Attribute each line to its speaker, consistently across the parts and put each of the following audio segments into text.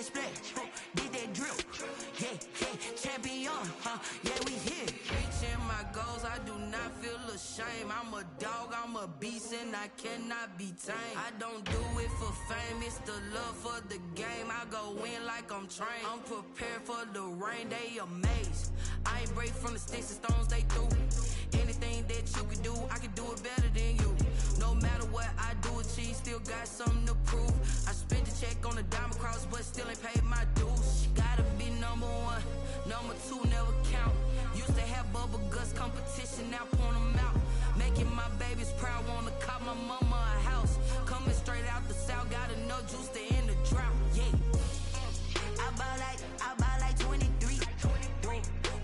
Speaker 1: that splash, did that drill. Yeah, champion, yeah, we here. Reaching my goals, I do not feel ashamed. I'm a dog, I'm a beast, and I cannot be tamed. I don't do it for fame, it's the love for the game. I go in like I'm trained. I'm prepared for the rain, they amazed. I ain't break from the sticks and stones, they through. Anything that you can do, I can do it better than you. No matter what I do, achieve, still got something to prove. I spent the check on the diamond cross, but still ain't paid my dues. Gotta be number one, number two never count. Used to have bubble guts competition, now point them out. Making my babies proud, wanna cop my mama a house. Coming straight out the south, got enough juice to end the drought. Yeah, I buy like 23.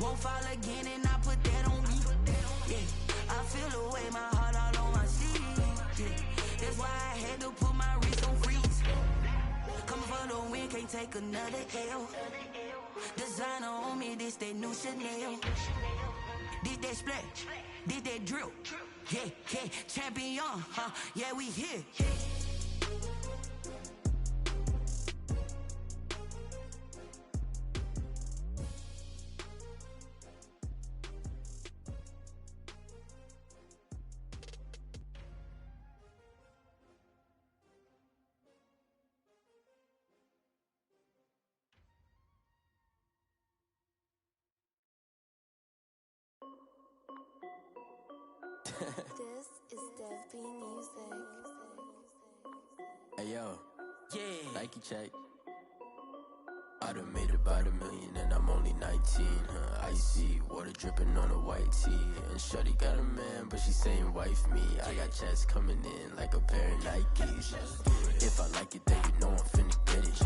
Speaker 1: Won't fall again, and I put that on me. Yeah, I feel the way, my heart all on my sleeve. Yeah, that's why I had to put my wrist on freeze. Coming for the win, can't take another L. Designer on me, this that new Chanel. Did that splash, did that drill. Yeah, champion, yeah, we here.
Speaker 2: This is Dev B Music.
Speaker 3: Hey yo,
Speaker 1: Yeah,
Speaker 3: Nike check. I done made about $1 million and I'm only 19, Icy, water dripping on a white tee. And shorty got a man, but she saying wife me. I got checks coming in like a pair of Nikes. If I like it, then you know I'm finna get it.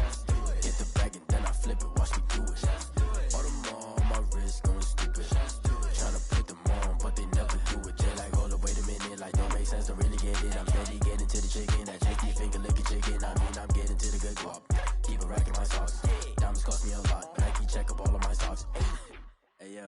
Speaker 3: Get the bag and then I flip it, watch me do it. All them all on my wrist going stupid. Tryna put them on, but they never do it. They like, hold up, wait a minute, like don't make sense to really get it. I'm steady getting to the chicken, that cheeky finger licking chicken. I mean, I'm getting to the good guap. Keep a rack in my socks. Diamonds cost me a lot, but I keep check up all of my stocks. Hey, yeah.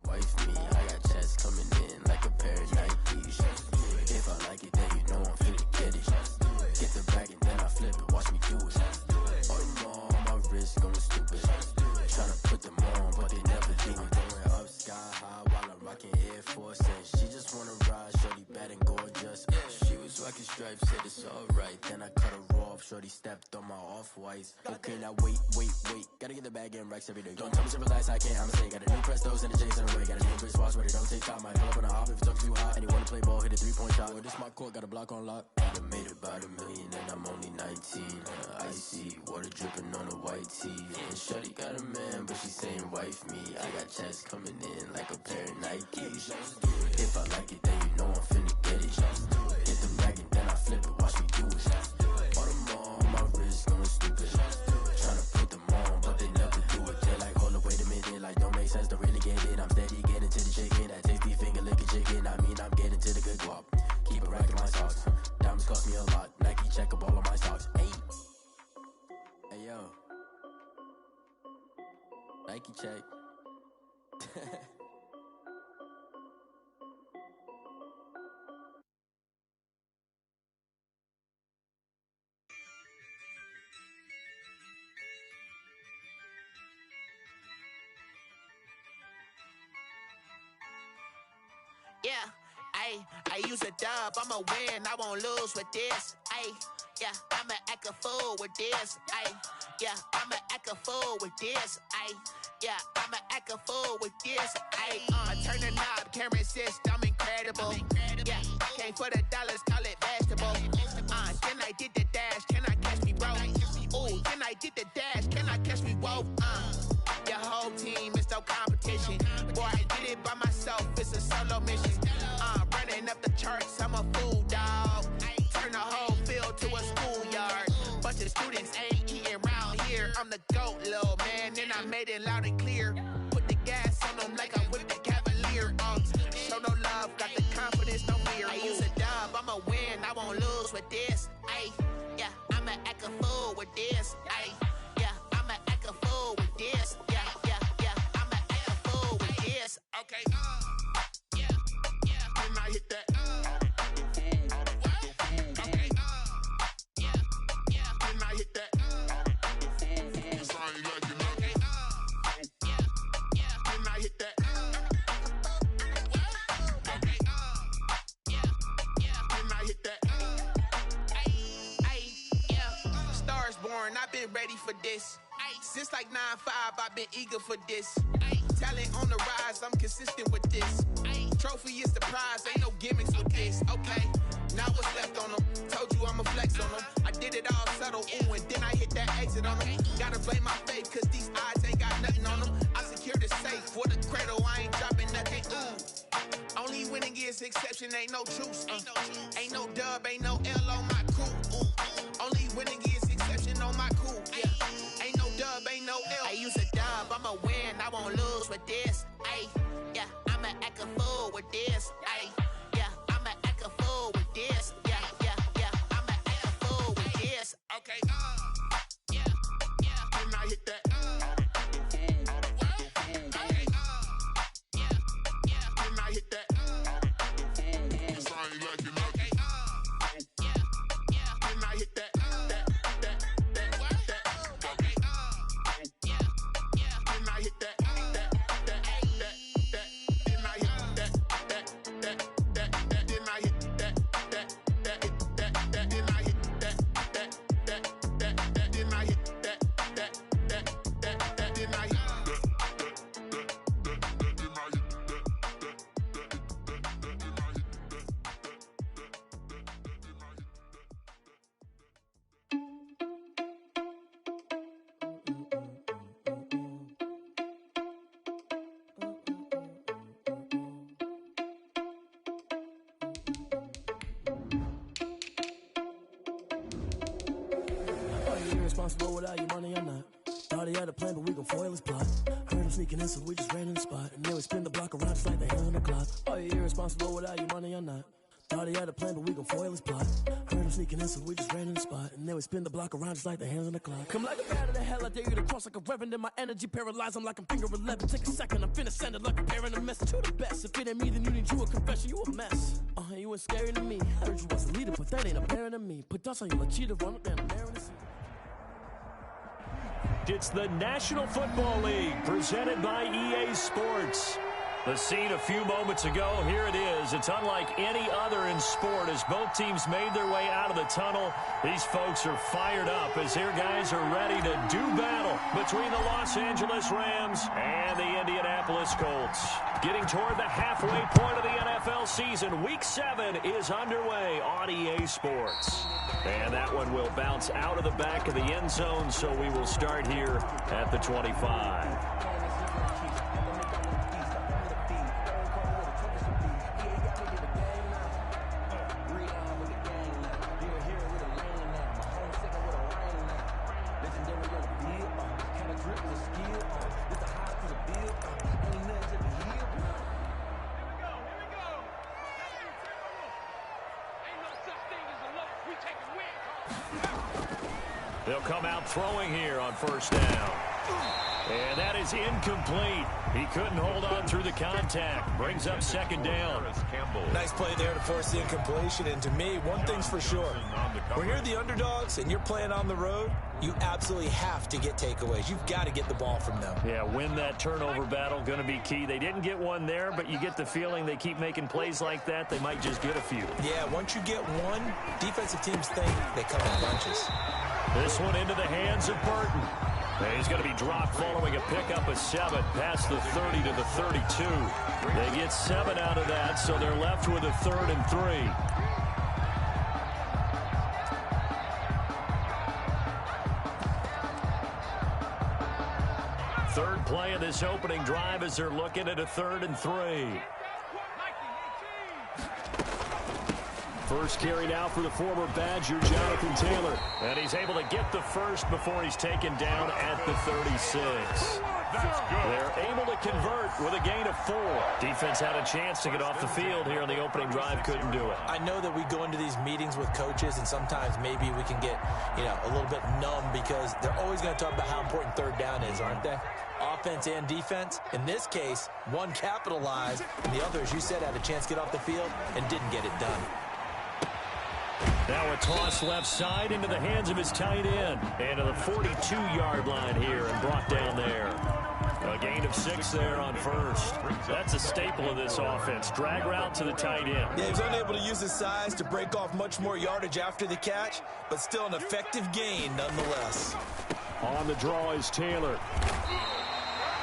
Speaker 3: Wife me, I got checks coming in like a pair of Nikes. If I like it, then you know I'm finna get it. Get the bag and then I flip it, watch me do it. All them all on my wrist going stupid. Tryna put them on, but they never do it. Going up sky high while I'm rocking Air Force. And she just wanna ride, shorty bad and gorgeous. She was rocking stripes, said it's alright. Then I cut her off, shorty stepped on my off-whites. Okay, now wait. Gotta get the bag and racks every day. Don't tell me to relax, I can't, I'ma say. Got a new Prestos and the J's in the way. Got a new Chris Watch, but it don't take time. I pull up on a hop if it's up too hot. And you wanna play ball, hit a 3-point shot. Or this my court, got a block on lock. I done made about $1 million and I'm only 19. Icy, water dripping on a white tee. And shorty got a man, but she saying wife me. I got checks coming in like a pair of Nikes. If I like it, then you know I'm finna get it. Get the bag and then I flip it, watch me do it. All them all on my wrist going stupid. Tryna put them on, but they never do it. They like, hold up, wait a minute, like don't make sense to really get it. I'm steady getting to the chicken, that tasty finger licking chicken. I mean, I'm getting to the good guap. Keep a rack in my socks. Diamonds cost me a lot. Nike check up all of my stocks. Hey yo, Nike check.
Speaker 4: Yeah, I use a dub, I'ma win, I won't lose with this. Yeah, I'ma act a fool with this. Yeah, I'ma act a fool with this. Yeah, I'ma act a fool with this. I turn the knob, camera assist, I'm incredible. Yeah, came for the dollars, call it vegetable. Then I did the dash, can I catch me, bro? Ooh, then I did the dash, can I catch me, whoa? Your whole team is no competition. Boy, I did it by myself, it's a solo mission. Running up the charts, I'm a fool, dog. Turn the whole field to a schoolyard. Bunch of students ain't eating round here. I'm the GOAT, little man, and I made it loud and clear. Put the gas on them like I'm with the Cavalier. Show no love, got the confidence, no fear. I use a dub, I'ma win, I won't lose with this. Yeah, I'ma act a fool with this. Yeah, I'ma foreign, I've been ready for this. Since like 9-5, I've been eager for this. Talent on the rise, I'm consistent with this. Trophy is the prize, ain't no gimmicks with this. Okay, now what's left on them? Told you I'ma flex on them. I did it all subtle, ooh, and then I hit that exit on them. Gotta blame my faith, cause these odds ain't got nothing on them. I secure the safe for the cradle, I ain't dropping nothing, ooh. Only winning is exception, ain't no truce. Ain't no dub, ain't no L on my crew. Only winning is exception on my crew. Yeah. Ain't no dub, ain't no L. I use a dub, I'ma win, I won't lose with this. Ay, yeah, I'ma act a fool with this. Ay, yeah, I'ma act a fool with this. Yeah, yeah, yeah, I'ma act a fool with this. Okay, yeah, yeah. Then I hit that. Okay, yeah, yeah. Then I hit that.
Speaker 3: Responsible without your money or not. Thought he had a plan, but we gon' foil his plot. Heard him sneaking in, so we just ran in the spot. And then we spin the block around just like the hands on the clock. Are you irresponsible without your money or not? Thought he had a plan, but we gon' foil his plot. Heard him sneaking in, so we just ran in the spot. And then we spin the block around just like the hands on the clock. Come like a bat of the hell, I dare you to cross like a reverend. And my energy paralyzed, I'm like I'm finger 11. Take a second, I'm finna send it like a parent a message. You the best, if it ain't me, then you need you a confession. You a mess, you ain't scary to me. Heard you was a leader, but that ain't apparent to me. Put dust on you like cheetah, run up down the mirror.
Speaker 5: It's the National Football League presented by EA Sports. The scene a few moments ago, here it is. It's unlike any other in sport as both teams made their way out of the tunnel. These folks are fired up as their guys are ready to do battle between the Los Angeles Rams and the Indianapolis Colts. Getting toward the halfway point of the NFL season, Week 7 is underway on EA Sports. And that one will bounce out of the back of the end zone, so we will start here at the 25. They'll come out throwing here on first down. And that is incomplete. He couldn't hold on through the contact. Brings up second down.
Speaker 6: Nice play there to force the incompletion. And to me, one thing's for sure. When you're the underdogs and you're playing on the road, you absolutely have to get takeaways. You've got to get the ball from them.
Speaker 5: Yeah, win that turnover battle, going to be key. They didn't get one there, but you get the feeling they keep making plays like that, they might just get a few.
Speaker 6: Yeah, once you get one, defensive teams think they come in bunches.
Speaker 5: This one into the hands of Burton. And he's going to be dropped following a pickup of 7 past the 30 to the 32. They get 7 out of that, so they're left with a 3rd and 3. Third play of this opening drive as they're looking at a 3rd and 3. First carry now for the former Badger, Jonathan Taylor. And he's able to get the first before he's taken down at the 36. They're able to convert with a gain of 4. Defense had a chance to get off the field here on the opening drive, couldn't do it.
Speaker 6: I know that we go into these meetings with coaches, and sometimes maybe we can get, a little bit numb because they're always going to talk about how important third down is, aren't they? Offense and defense. In this case, one capitalized, and the other, as you said, had a chance to get off the field and didn't get it done.
Speaker 5: Now a toss left side into the hands of his tight end. And to the 42-yard line here and brought down there. A gain of 6 there on first. That's a staple of this offense. Drag route to the tight end.
Speaker 6: Yeah, he was unable to use his size to break off much more yardage after the catch, but still an effective gain nonetheless.
Speaker 5: On the draw is Taylor.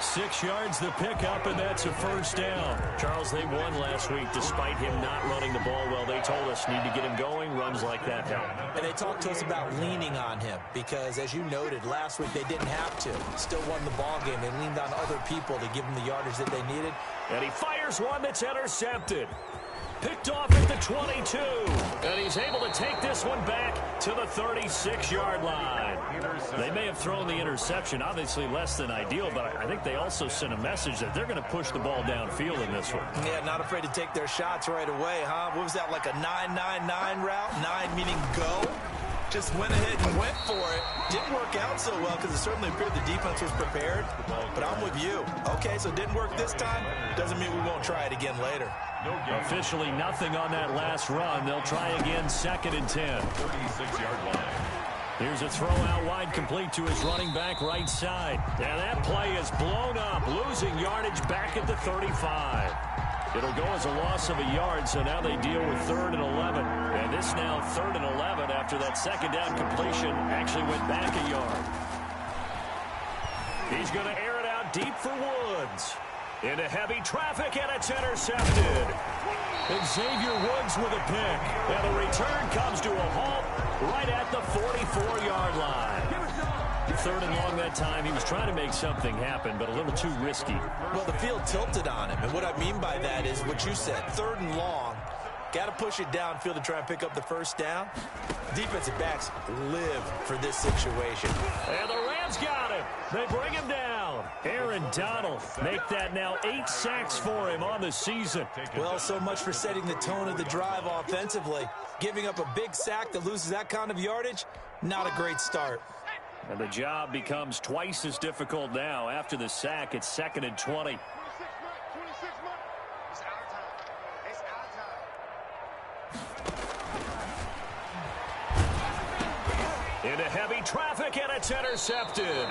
Speaker 5: 6 yards the pickup, and that's a first down. Charles, they won last week despite him not running the ball well. They told us need to get him going. Runs like that help.
Speaker 6: And they talked to us about leaning on him because, as you noted, last week they didn't have to. Still won the ball game. They leaned on other people to give them the yardage that they needed.
Speaker 5: And he fires one that's intercepted. Picked off at the 22. And he's able to take this one back to the 36-yard line. They may have thrown the interception, obviously less than ideal, but I think they also sent a message that they're going to push the ball downfield in this one.
Speaker 6: Yeah, not afraid to take their shots right away, huh? What was that, like a 9-9-9 route? 9 meaning go? Just went ahead and went for it. Didn't work out so well because it certainly appeared the defense was prepared. But I'm with you. Okay, so it didn't work this time. Doesn't mean we won't try it again later.
Speaker 5: Officially nothing on that last run. They'll try again, 2nd and 10.
Speaker 7: 36-yard line.
Speaker 5: Here's a throw out wide, complete to his running back right side. And that play is blown up, losing yardage back at the 35. It'll go as a loss of a yard, so now they deal with 3rd and 11. And this now 3rd and 11 after that 2nd down completion actually went back a yard. He's going to air it out deep for Woods. Into heavy traffic, and it's intercepted. And Xavier Woods with a pick. And the return comes to a halt right at the 44-yard line. 3rd and long that time. He was trying to make something happen, but a little too risky.
Speaker 6: Well, the field tilted on him, and what I mean by that is what you said, 3rd and long. Got to push it downfield to try and pick up the first down. Defensive backs live for this situation.
Speaker 5: And the Rams got him. They bring him down. Aaron Donald make that now 8 sacks for him on the season.
Speaker 6: Well, so much for setting the tone of the drive offensively. Giving up a big sack that loses that kind of yardage, not a great start.
Speaker 5: And the job becomes twice as difficult now. After the sack, it's 2nd and 20. Into heavy traffic, and it's intercepted.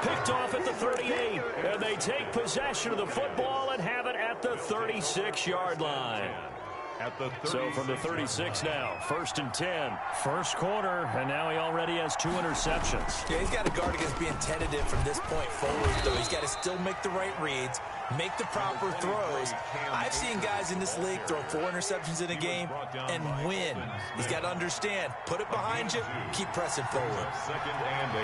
Speaker 5: Picked off at the 38. And they take possession of the football and have it at the 36-yard line. So from the 36 now, 1st and 10. First quarter, and now he already has 2 interceptions.
Speaker 6: Yeah, he's got to guard against being tentative from this point forward, though. He's got to still make the right reads, make the proper throws. I've seen guys in this league throw 4 interceptions in a game and win. He's got to understand, put it behind you, keep pressing forward.
Speaker 7: 2nd and 8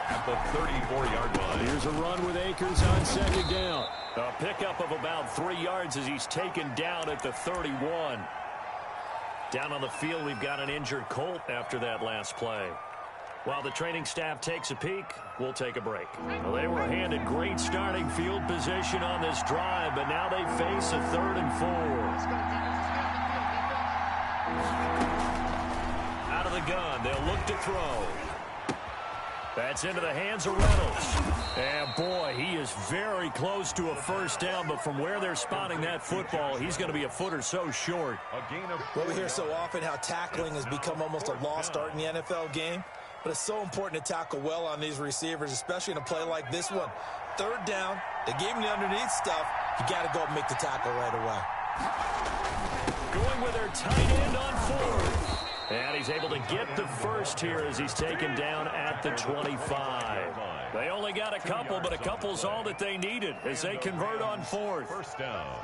Speaker 7: at the 34-yard line.
Speaker 5: Here's a run with Akers on 2nd down. A pickup of about 3 yards as he's taken down at the 31. Down on the field, we've got an injured Colt after that last play. While the training staff takes a peek, we'll take a break. Well, they were handed great starting field position on this drive, but now they face a 3rd and 4. Out of the gun, they'll look to throw. That's into the hands of Reynolds. And, boy, he is very close to a first down, but from where they're spotting that football, he's going to be a foot or so short.
Speaker 6: Well, we hear so often how tackling has become almost a lost art in the NFL game, but it's so important to tackle well on these receivers, especially in a play like this one. 3rd down, they gave him the underneath stuff. You got to go and make the tackle right away.
Speaker 5: Going with their tight end on 4th. And he's able to get the first here as he's taken down at the 25. They only got a couple, but a couple's all that they needed as they convert on 4th.
Speaker 7: First down.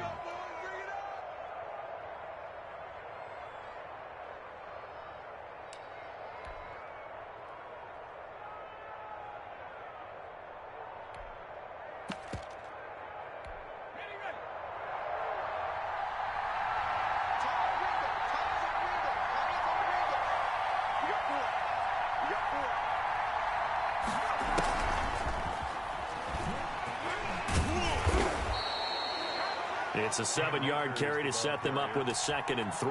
Speaker 5: It's a 7-yard carry to set them up with a 2nd and 3.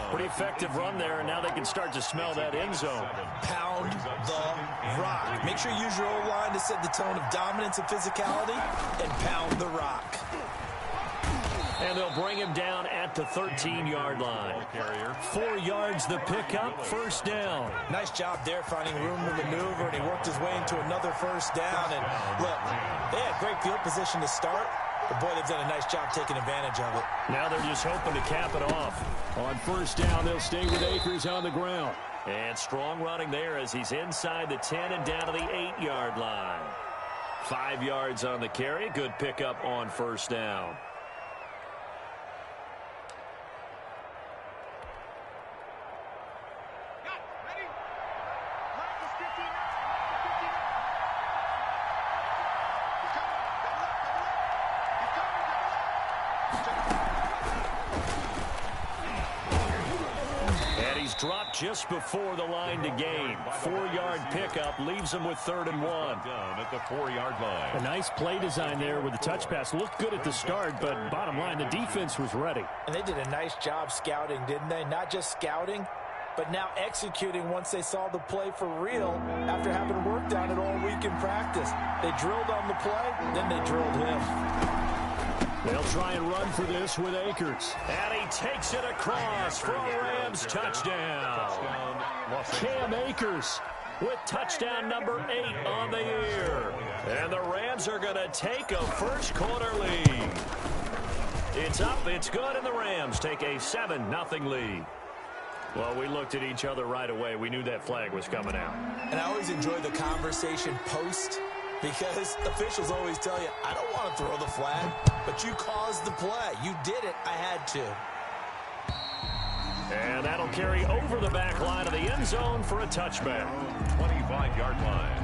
Speaker 5: Pretty effective run there, and now they can start to smell that end zone.
Speaker 6: Pound the rock. Make sure you use your O-line to set the tone of dominance and physicality, and pound the rock.
Speaker 5: And they'll bring him down at the 13-yard line. 4 yards the pickup, first down.
Speaker 6: Nice job there finding room to maneuver, and he worked his way into another first down. And look, they had great field position to start, but boy, they've done a nice job taking advantage of it.
Speaker 5: Now they're just hoping to cap it off. On first down, they'll stay with Akers on the ground. And strong running there as he's inside the 10 and down to the 8-yard line. 5 yards on the carry. Good pickup on first down. Dropped just before the line to gain. 4-yard pickup leaves him with 3rd and 1.
Speaker 7: Down at the 4-yard line.
Speaker 5: A nice play design there with the touch pass. Looked good at the start, but bottom line, the defense was ready.
Speaker 6: And they did a nice job scouting, didn't they? Not just scouting, but now executing once they saw the play for real after having worked on it all week in practice. They drilled on the play, then they drilled him.
Speaker 5: They'll try and run for this with Akers. And he takes it across for a Rams touchdown. Cam Akers with touchdown number 8 on the year. And the Rams are going to take a first quarter lead. It's up, it's good, and the Rams take a 7-0 lead. Well, we looked at each other right away. We knew that flag was coming out.
Speaker 6: And I always enjoy the conversation post, because officials always tell you, I don't want to throw the flag, but you caused the play. You did it. I had to.
Speaker 5: And that'll carry over the back line of the end zone for a touchback.
Speaker 7: 25-yard line.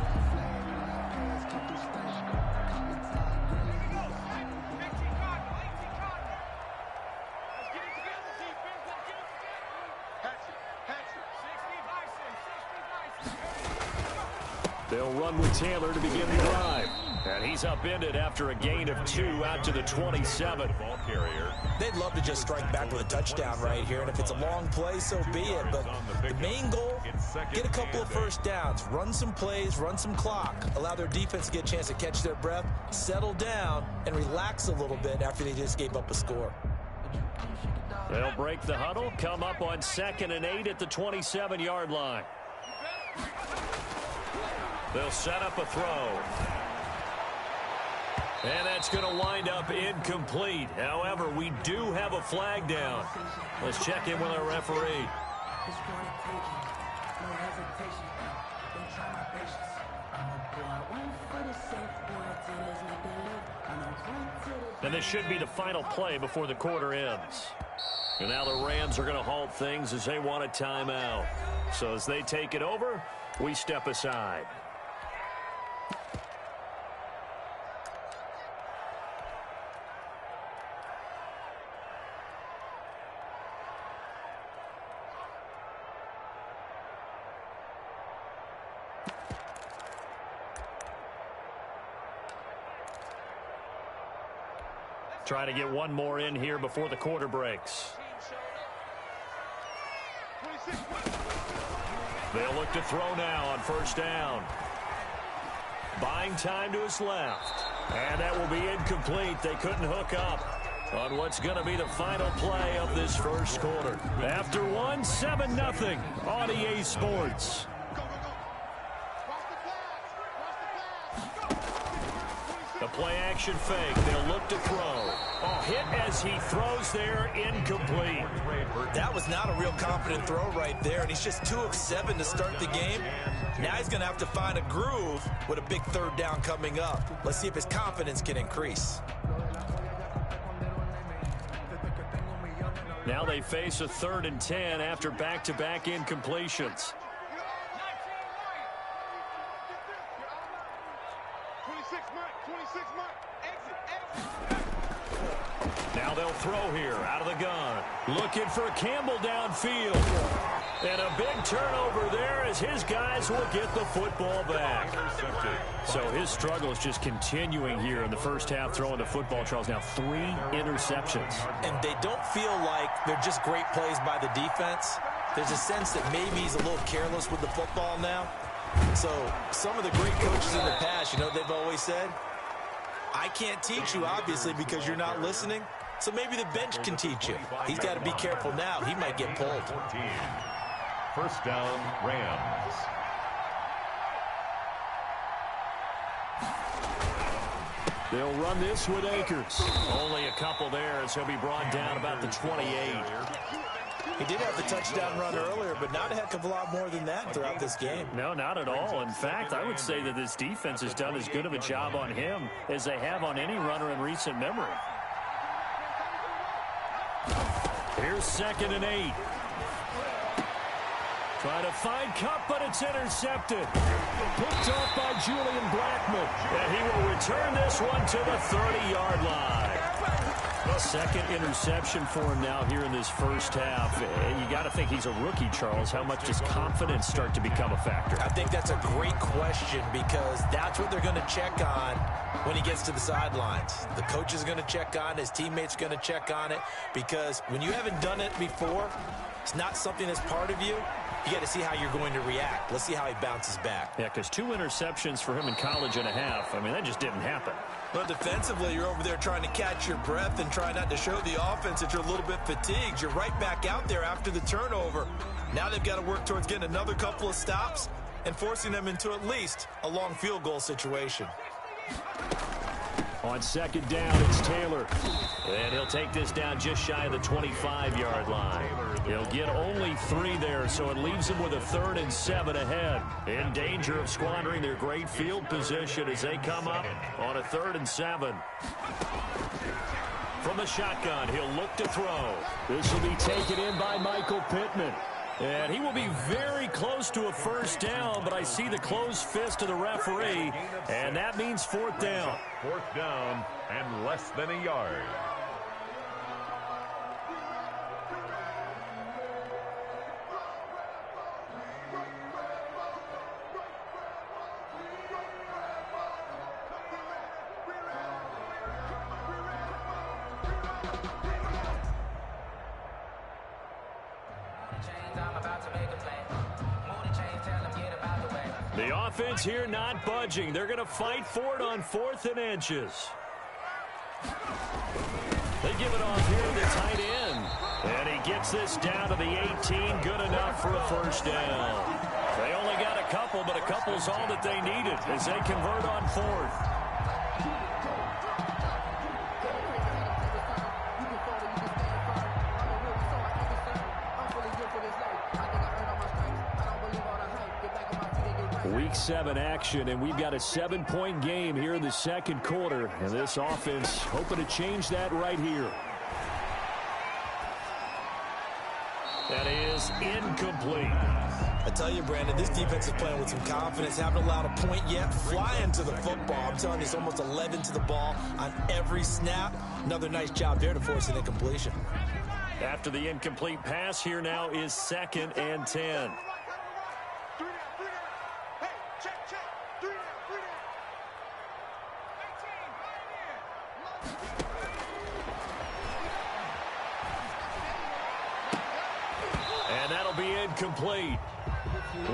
Speaker 5: They'll run with Taylor to begin the drive. And he's upended after a gain of 2 out to the 27.
Speaker 7: Ball carrier.
Speaker 6: They'd love to just strike back with a touchdown right here. And if it's a long play, so be it. But the main goal, get a couple of first downs. Run some plays, run some clock. Allow their defense to get a chance to catch their breath, settle down, and relax a little bit after they just gave up a score.
Speaker 5: They'll break the huddle, come up on 2nd and 8 at the 27-yard line. They'll set up a throw. And that's going to wind up incomplete. However, we do have a flag down. Let's check in with our referee. And this should be the final play before the quarter ends. And now the Rams are going to halt things as they want a timeout. So as they take it over, we step aside. Try to get one more in here before the quarter breaks. They'll look to throw now on first down. Buying time to his left. And that will be incomplete. They couldn't hook up on what's going to be the final play of this first quarter. After one, 7-0 on EA Sports. The play action fake. They'll look to throw. Hit as he throws there, incomplete.
Speaker 6: That was not a real confident throw right there, and he's just 2 of 7 to start the game. Now he's going to have to find a groove with a big 3rd down coming up. Let's see if his confidence can increase.
Speaker 5: Now they face a 3rd and 10 after back-to-back incompletions. Now they'll throw here out of the gun. Looking for Campbell downfield. And a big turnover there as his guys will get the football back. So his struggle is just continuing here in the first half, throwing the football. Charles, now 3 interceptions.
Speaker 6: And they don't feel like they're just great plays by the defense. There's a sense that maybe he's a little careless with the football now. So some of the great coaches in the past, you know, they've always said, I can't teach you, obviously, because you're not listening. So maybe the bench can teach you. He's got to be careful now. He might get pulled.
Speaker 7: 14. First down, Rams.
Speaker 5: They'll run this with Akers. Only a couple there as he'll be brought down about the 28.
Speaker 6: He did have the touchdown run earlier, but not a heck of a lot more than that throughout this game.
Speaker 5: No, not at all. In fact, I would say that this defense has done as good of a job on him as they have on any runner in recent memory. Here's 2nd and 8. Trying to find Cup, but it's intercepted. Picked off by Julian Blackmon. And he will return this one to the 30-yard line. Second interception for him now here in this first half. You got to think he's a rookie, Charles. How much does confidence start to become a factor?
Speaker 6: I think that's a great question because that's what they're going to check on when he gets to the sidelines. The coach is going to check on it. His teammates are going to check on it because when you haven't done it before, it's not something that's part of you. You got to see how you're going to react. Let's see how he bounces back.
Speaker 5: Yeah, because 2 interceptions for him in college and a half. I mean, that just didn't happen.
Speaker 6: Well, defensively, you're over there trying to catch your breath and try not to show the offense that you're a little bit fatigued. You're right back out there after the turnover. Now they've got to work towards getting another couple of stops and forcing them into at least a long field goal situation.
Speaker 5: On 2nd down, it's Taylor. And he'll take this down just shy of the 25-yard line. He'll get only 3 there, so it leaves him with a 3rd and 7 ahead. In danger of squandering their great field position as they come up on a 3rd and 7. From the shotgun, he'll look to throw. This will be taken in by Michael Pittman. And he will be very close to a first down, but I see the closed fist of the referee, and that means 4th down.
Speaker 7: 4th down and less than a yard.
Speaker 5: The offense here not budging. They're going to fight for it on 4th and inches. They give it off here to the tight end. And he gets this down to the 18. Good enough for a first down. They only got a couple, but a couple's all that they needed as they convert on 4th. Week 7 action, and we've got a 7-point game here in the second quarter. And this offense hoping to change that right here. That is incomplete.
Speaker 6: I tell you, Brandon, this defense is playing with some confidence. Haven't allowed a point yet. Flying to the football. I'm telling you, it's almost 11 to the ball on every snap. Another nice job there to force an incompletion.
Speaker 5: After the incomplete pass, here now is 2nd and 10. And that'll be incomplete.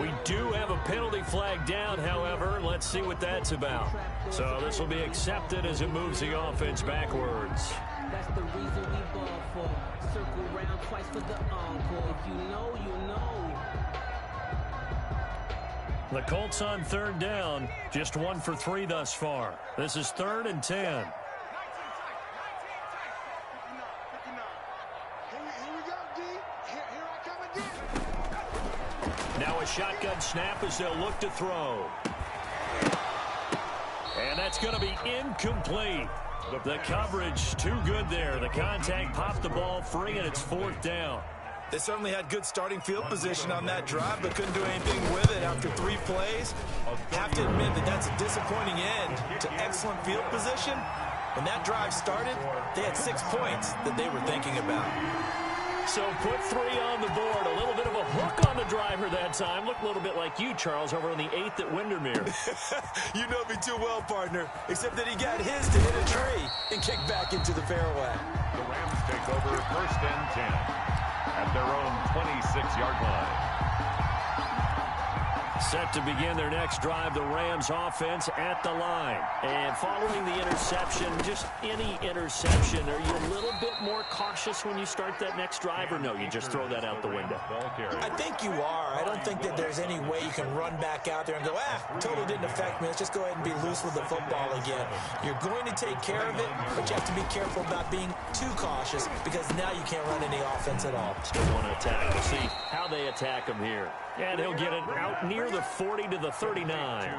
Speaker 5: We do have a penalty flag down, however. Let's see what that's about. So this will be accepted as it moves the offense backwards.
Speaker 8: That's the reason we ball for. Circle round twice for the encore. If you know, you know.
Speaker 5: The Colts on 3rd down. Just 1 for 3 thus far. This is 3rd and 10. Now a shotgun snap as they'll look to throw. And that's going to be incomplete. The coverage too good there. The contact popped the ball free, and it's 4th down.
Speaker 6: They certainly had good starting field position on that drive, but couldn't do anything with it after 3 plays. Have to admit that that's a disappointing end to excellent field position. When that drive started, they had 6 points that they were thinking about.
Speaker 5: So put 3 on the board. A little bit of a hook on the driver that time. Looked a little bit like you, Charles, over on the 8th at Windermere.
Speaker 6: You know me too well, partner, except that he got his to hit a tree and kick back into the fairway.
Speaker 7: The Rams take over 1st and 10 at their own 26-yard line.
Speaker 5: Set to begin their next drive, the Rams offense at the line. And following the interception, just any interception, are you a little bit more cautious when you start that next drive, or no, you just throw that out the window?
Speaker 6: I think you are. I don't think that there's any way you can run back out there and go, totally didn't affect me. Let's just go ahead and be loose with the football again. You're going to take care of it, but you have to be careful about being too cautious because now you can't run any offense at all.
Speaker 5: Still want to attack. We'll see how they attack him here. And he'll get it out near the 40 to the 39.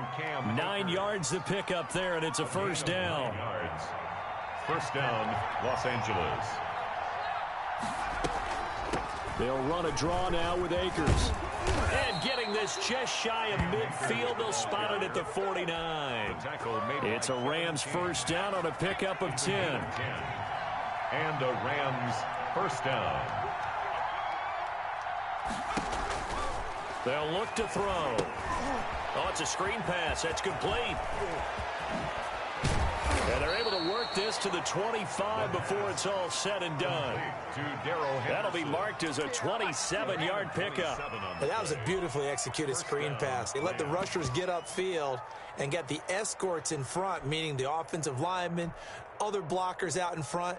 Speaker 5: 9 yards to pick up there, and it's a first down.
Speaker 7: First down, Los Angeles.
Speaker 5: They'll run a draw now with Akers. And getting this just shy of midfield, they'll spot it at the 49. It's a Rams first down on a pickup of 10.
Speaker 7: And a Rams first down.
Speaker 5: They'll look to throw. Oh, it's a screen pass. That's complete. And they're able to work this to the 25 before it's all said and done. That'll be marked as a 27-yard pickup.
Speaker 6: That was a beautifully executed screen pass. They let the rushers get upfield and get the escorts in front, meaning the offensive linemen, other blockers out in front,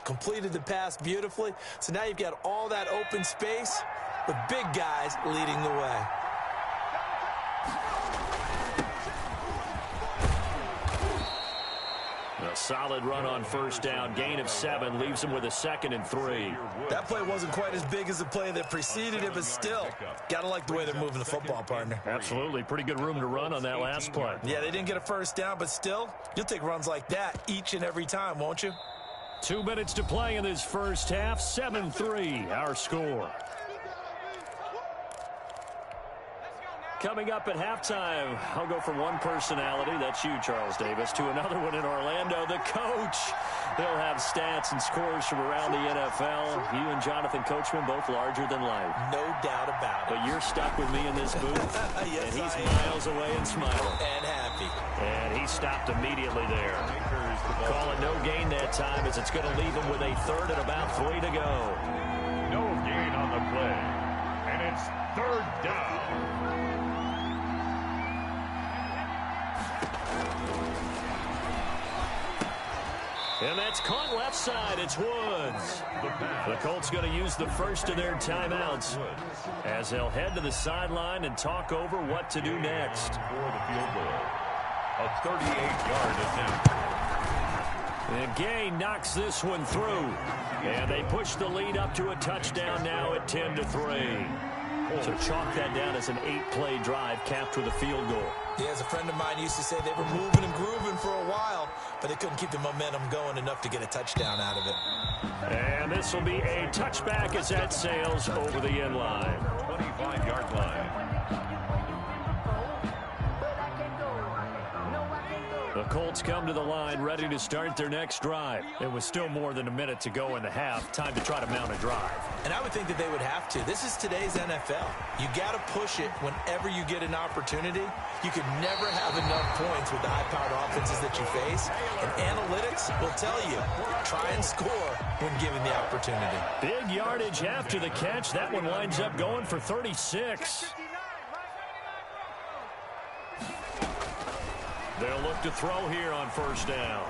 Speaker 6: completed the pass beautifully. So now you've got all that open space with big guys leading the way.
Speaker 5: A solid run on first down. Gain of 7 leaves him with a 2nd and 3.
Speaker 6: That play wasn't quite as big as the play that preceded it, but still, gotta like the way they're moving the football, partner.
Speaker 5: Absolutely. Pretty good room to run on that last play.
Speaker 6: Yeah, they didn't get a first down, but still, you'll take runs like that each and every time, won't you?
Speaker 5: 2 minutes to play in this first half. 7-3, our score. Coming up at halftime, I'll go from one personality, that's you, Charles Davis, to another one in Orlando, the coach. They'll have stats and scores from around the NFL. You and Jonathan Coachman, both larger than life.
Speaker 6: No doubt about it.
Speaker 5: But you're stuck with me in this booth,
Speaker 6: yes,
Speaker 5: and he's miles away and smiling.
Speaker 6: And happy.
Speaker 5: And he stopped immediately there. Call it no gain that time, as it's going to leave him with a 3rd and about 3 to go.
Speaker 7: No gain on the play, and it's 3rd down.
Speaker 5: And that's caught left side. It's Woods. The Colts going to use the first of their timeouts as they'll head to the sideline and talk over what to do next.
Speaker 7: For the field goal, a 38-yard attempt.
Speaker 5: And Gay knocks this one through. And they push the lead up to a touchdown now at 10-3. So chalk that down as an 8-play drive capped with a field goal.
Speaker 6: Yeah, as a friend of mine used to say, they were moving and grooving for a while, but they couldn't keep the momentum going enough to get a touchdown out of it.
Speaker 5: And this will be a touchback as that sails over the end line.
Speaker 7: 25-yard line.
Speaker 5: The Colts come to the line ready to start their next drive. It was still more than a minute to go in the half. Time to try to mount a drive.
Speaker 6: And I would think that they would have to. This is today's NFL. You got to push it whenever you get an opportunity. You could never have enough points with the high-powered offenses that you face. And analytics will tell you, try and score when given the opportunity.
Speaker 5: Big yardage after the catch. That one winds up going for 36. They'll look to throw here on first down.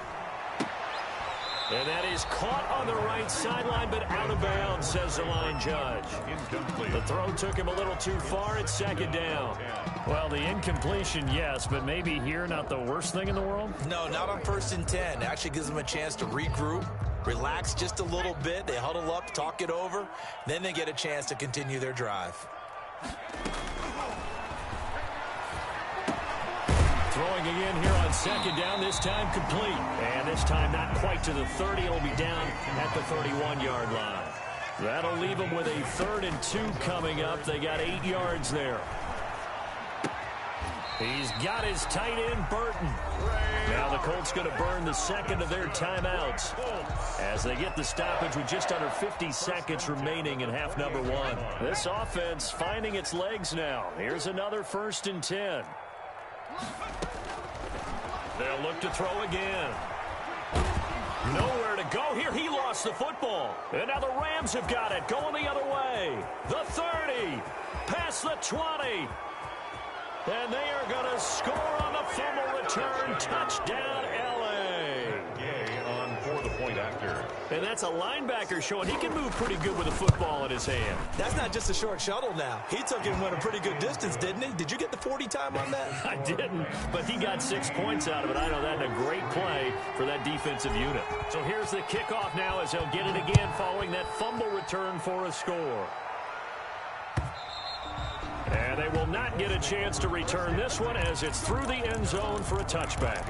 Speaker 5: And that is caught on the right sideline, but out of bounds, says the line judge. The throw took him a little too far. It's 2nd down. Well, the incompletion, yes, but maybe here not the worst thing in the world?
Speaker 6: No, not on 1st and 10. It actually gives them a chance to regroup, relax just a little bit. They huddle up, talk it over. Then they get a chance to continue their drive.
Speaker 5: Throwing again here on 2nd down, this time complete. And this time not quite to the 30. It'll be down at the 31-yard line. That'll leave them with a 3rd and 2 coming up. They got 8 yards there. He's got his tight end, Burton. Now the Colts going to burn the 2nd of their timeouts as they get the stoppage with just under 50 seconds remaining in half number 1. This offense finding its legs now. Here's another 1st and 10. They'll look to throw again. Nowhere to go here. He lost the football. And now the Rams have got it. Going the other way. The 30. Past the 20. And they are going to score on the fumble return. Touchdown, L.A.
Speaker 7: On for the point after.
Speaker 5: And that's a linebacker showing he can move pretty good with a football in his hand.
Speaker 6: That's not just a short shuttle now. He took it and went a pretty good distance, didn't he? Did you get the 40 time on that?
Speaker 5: I didn't, but he got 6 points out of it. I know that's a great play for that defensive unit. So here's the kickoff now as he'll get it again following that fumble return for a score. And they will not get a chance to return this one as it's through the end zone for a touchback.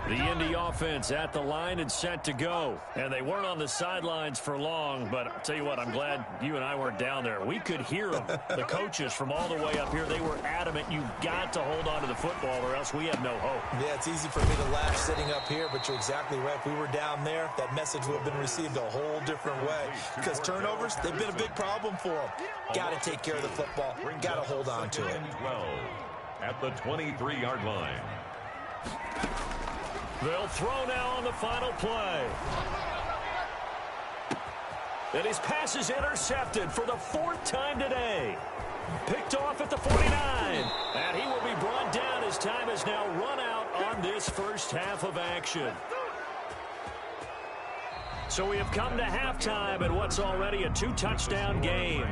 Speaker 5: The Indy offense at the line and set to go. And they weren't on the sidelines for long, but I'll tell you what, I'm glad you and I weren't down there. We could hear them. The coaches from all the way up here, they were adamant. You've got to hold on to the football or else we have no hope.
Speaker 6: Yeah, it's easy for me to laugh sitting up here, but you're exactly right. If we were down there, that message would have been received a whole different way. Because turnovers, they've been a big problem for them. Got to take care of the football. Got to hold on to it.
Speaker 7: 12 at the 23-yard line.
Speaker 5: They'll throw now on the final play. And his pass is intercepted for the 4th time today. Picked off at the 49. And he will be brought down as time has now run out on this first half of action. So we have come to halftime at what's already a 2-touchdown game.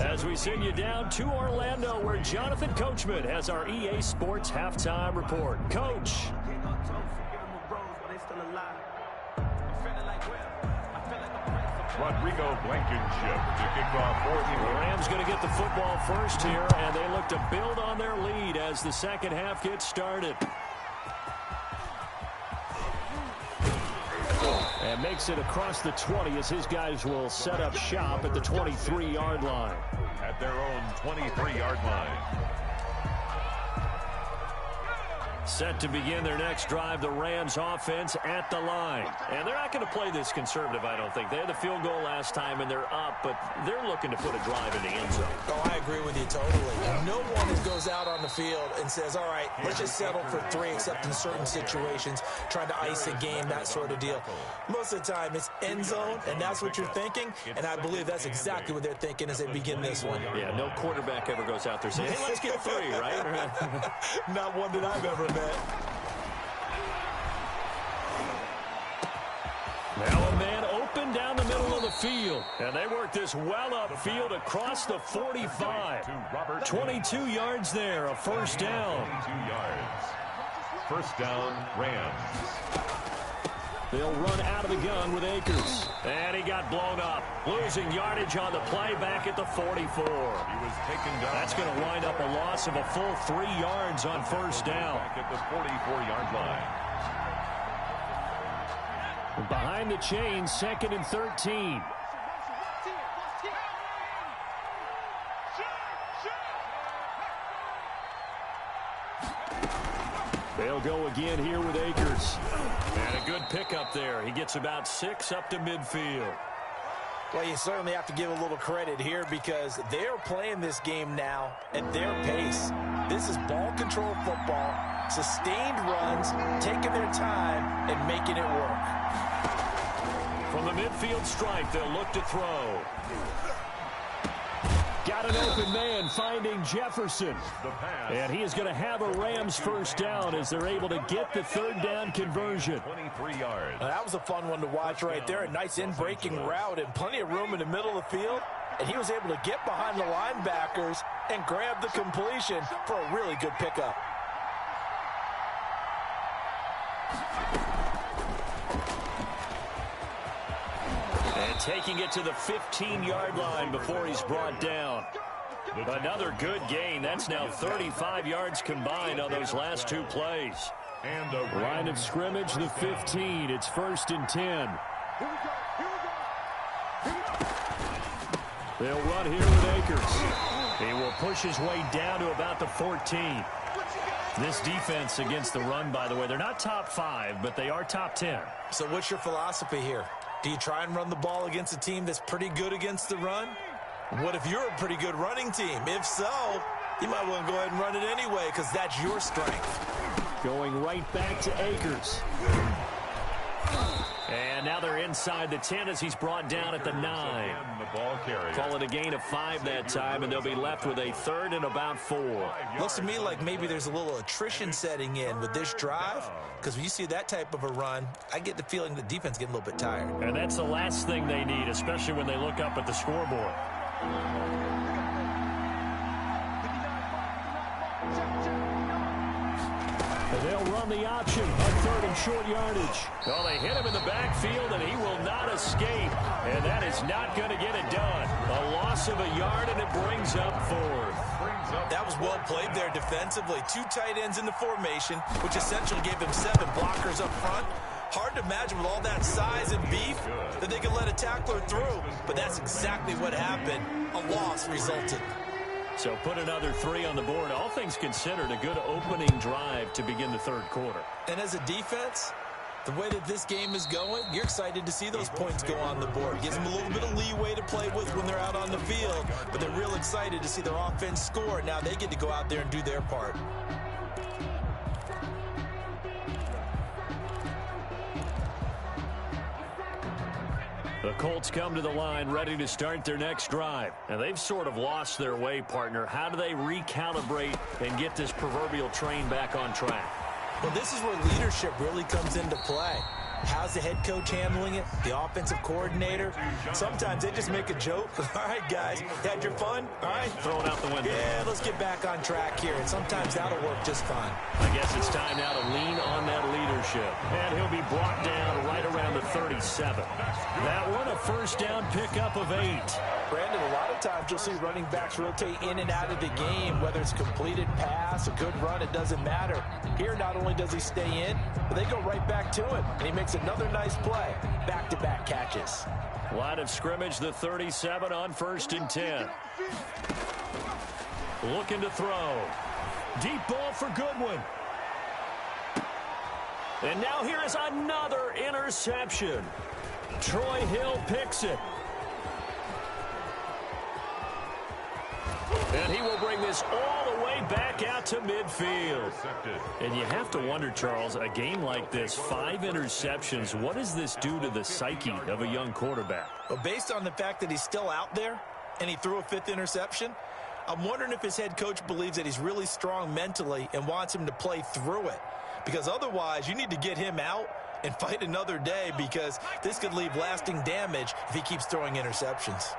Speaker 5: As we send you down to Orlando where Jonathan Coachman has our EA Sports halftime report. Coach.
Speaker 7: Rodrigo Blankenship to kick off for
Speaker 5: the Rams going to get the football first here, and they look to build on their lead as the second half gets started. And makes it across the 20 as his guys will set up shop at the 23-yard line.
Speaker 7: At their own 23-yard line.
Speaker 5: Set to begin their next drive, the Rams offense at the line. And they're not going to play this conservative, I don't think. They had the field goal last time, and they're up, but they're looking to put a drive in the end zone.
Speaker 6: Oh, I agree with you totally. No one goes out on the field and says, all right, let's just settle for 3, except in certain situations, trying to ice a game, that sort of deal. Most of the time, it's end zone, and that's what you're thinking, and I believe that's exactly what they're thinking as they begin this one.
Speaker 5: Yeah, no quarterback ever goes out there saying, hey, let's get 3, right?
Speaker 6: Not one that I've ever met.
Speaker 5: Now a man open down the middle of the field. And they work this well upfield across the 45. 22 yards there, a first down.
Speaker 7: 22 yards. First down, Rams.
Speaker 5: They'll run out of the gun with Akers. And he got blown up. Losing yardage on the play back at the 44.
Speaker 7: He was taken down.
Speaker 5: That's going to wind up a loss of a full 3 yards on first down.
Speaker 7: Back at the 44-yard line.
Speaker 5: Behind the chain, 2nd and 13. They'll go again here with Akers. And a good pickup there. He gets about 6 up to midfield.
Speaker 6: Well, you certainly have to give a little credit here because they're playing this game now at their pace. This is ball control football, sustained runs, taking their time, and making it work.
Speaker 5: From the midfield stripe, they'll look to throw. Got an open man finding Jefferson. And he is going to have a Rams first down as they're able to get the 3rd down conversion.
Speaker 7: 23 yards.
Speaker 6: That was a fun one to watch right there. A nice in-breaking route and plenty of room in the middle of the field. And he was able to get behind the linebackers and grab the completion for a really good pickup.
Speaker 5: And taking it to the 15-yard line before he's brought down. Another good gain. That's now 35 yards combined on those last 2 plays.
Speaker 7: And a
Speaker 5: line of scrimmage, the 15. It's 1st and 10. They'll run here with Akers. He will push his way down to about the 14. This defense against the run, by the way, they're not top 5, but they are top 10.
Speaker 6: So what's your philosophy here? Do you try and run the ball against a team that's pretty good against the run? What if you're a pretty good running team? If so, you might want to go ahead and run it anyway because that's your strength.
Speaker 5: Going right back to Akers. And now they're inside the 10 as he's brought down at the 9. Call it a gain of 5 that time, and they'll be left with a 3rd and about 4.
Speaker 6: Looks to me like maybe there's a little attrition setting in with this drive, because when you see that type of a run, I get the feeling the defense getting a little bit tired.
Speaker 5: And that's the last thing they need, especially when they look up at the scoreboard. And they'll run the option on 3rd and short yardage. Well, they hit him in the backfield, and he will not escape. And that is not going to get it done. A loss of a yard, and it brings up 4th.
Speaker 6: That was well played there defensively. 2 tight ends in the formation, which essentially gave him 7 blockers up front. Hard to imagine with all that size and beef that they could let a tackler through. But that's exactly what happened. A loss resulted.
Speaker 5: So put another 3 on the board. All things considered, a good opening drive to begin the 3rd quarter.
Speaker 6: And as a defense, the way that this game is going, you're excited to see those points go on the board. Gives them a little bit of leeway to play with when they're out on the field. But they're real excited to see their offense score. Now they get to go out there and do their part.
Speaker 5: The Colts come to the line ready to start their next drive. And they've sort of lost their way, partner. How do they recalibrate and get this proverbial train back on track?
Speaker 6: Well, this is where leadership really comes into play. How's the head coach handling it? The offensive coordinator? Sometimes they just make a joke. All right, guys, had your fun? All right.
Speaker 5: Throw it out the window.
Speaker 6: Yeah, let's get back on track here. And sometimes that'll work just fine.
Speaker 5: I guess it's time now to lean on that leadership. And he'll be brought down right around the 37. That one, a 1st down pickup of 8.
Speaker 6: Brandon, a lot of times you'll see running backs rotate in and out of the game, whether it's completed pass, a good run, it doesn't matter. Here, not only does he stay in, but they go right back to him, and he makes another nice play. Back-to-back catches.
Speaker 5: Line of scrimmage, the 37 on 1st and 10. Looking to throw. Deep ball for Goodwin. And now here is another interception. Troy Hill picks it. And he will bring this all the way back out to midfield. And you have to wonder, Charles, a game like this, 5 interceptions, what does this do to the psyche of a young quarterback?
Speaker 6: Well, based on the fact that he's still out there and he threw a 5th interception, I'm wondering if his head coach believes that he's really strong mentally and wants him to play through it. Because otherwise, you need to get him out and fight another day, because this could leave lasting damage if he keeps throwing interceptions.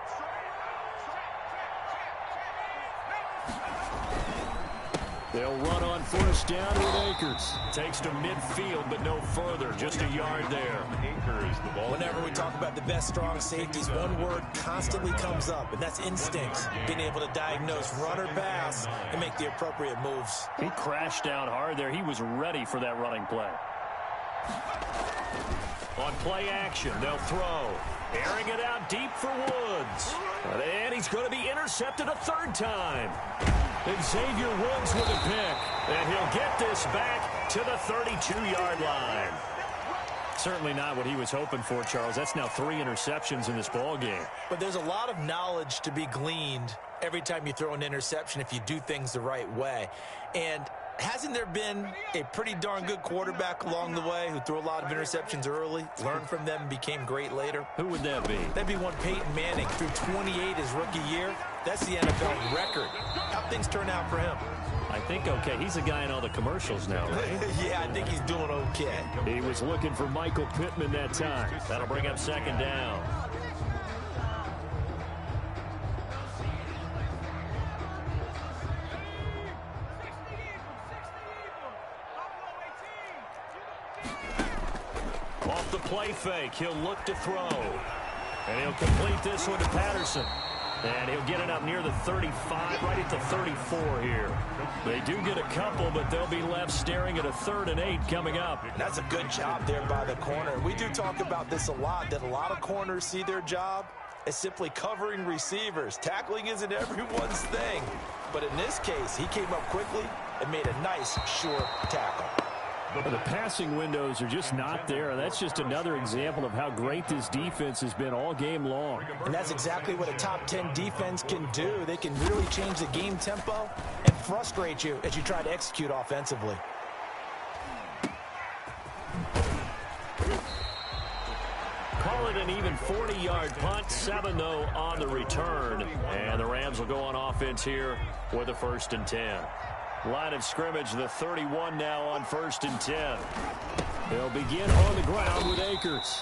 Speaker 5: They'll run on 1st down with Akers. Takes to midfield, but no further. Just a yard there.
Speaker 7: Akers, the ball.
Speaker 6: Whenever we talk about the best strong safeties, one word constantly comes up, and that's instincts. Being able to diagnose run or pass and make the appropriate moves.
Speaker 5: He crashed down hard there. He was ready for that running play. On play action, they'll throw. Airing it out deep for Woods. And he's going to be intercepted a 3rd time. Xavier Woods with a pick. And he'll get this back to the 32-yard line. Certainly not what he was hoping for, Charles. That's now 3 interceptions in this ball game.
Speaker 6: But there's a lot of knowledge to be gleaned every time you throw an interception if you do things the right way. And hasn't there been a pretty darn good quarterback along the way who threw a lot of interceptions early, learned from them, and became great later?
Speaker 5: Who would that be?
Speaker 6: That'd be one Peyton Manning, threw 28 his rookie year. That's the NFL record. How'd things turn out for him?
Speaker 5: I think okay. He's a guy in all the commercials now, right?
Speaker 6: Yeah, I think he's doing okay.
Speaker 5: He was looking for Michael Pittman that time. That'll bring up 2nd down. Off the play fake, he'll look to throw. And he'll complete this one to Patterson. And he'll get it up near the 35, right at the 34 here. They do get a couple, but they'll be left staring at a 3rd and 8 coming up.
Speaker 6: That's a good job there by the corner. We do talk about this a lot, that a lot of corners see their job as simply covering receivers. Tackling isn't everyone's thing. But in this case, he came up quickly and made a nice, sure tackle.
Speaker 5: The passing windows are just not there. That's just another example of how great this defense has been all game long.
Speaker 6: And that's exactly what a top 10 defense can do. They can really change the game tempo and frustrate you as you try to execute offensively.
Speaker 5: an even 40-yard punt, 7 though on the return. And the Rams will go on offense here with a 1st and 10. Line of scrimmage, the 31 now on 1st and 10. They'll begin on the ground with Akers.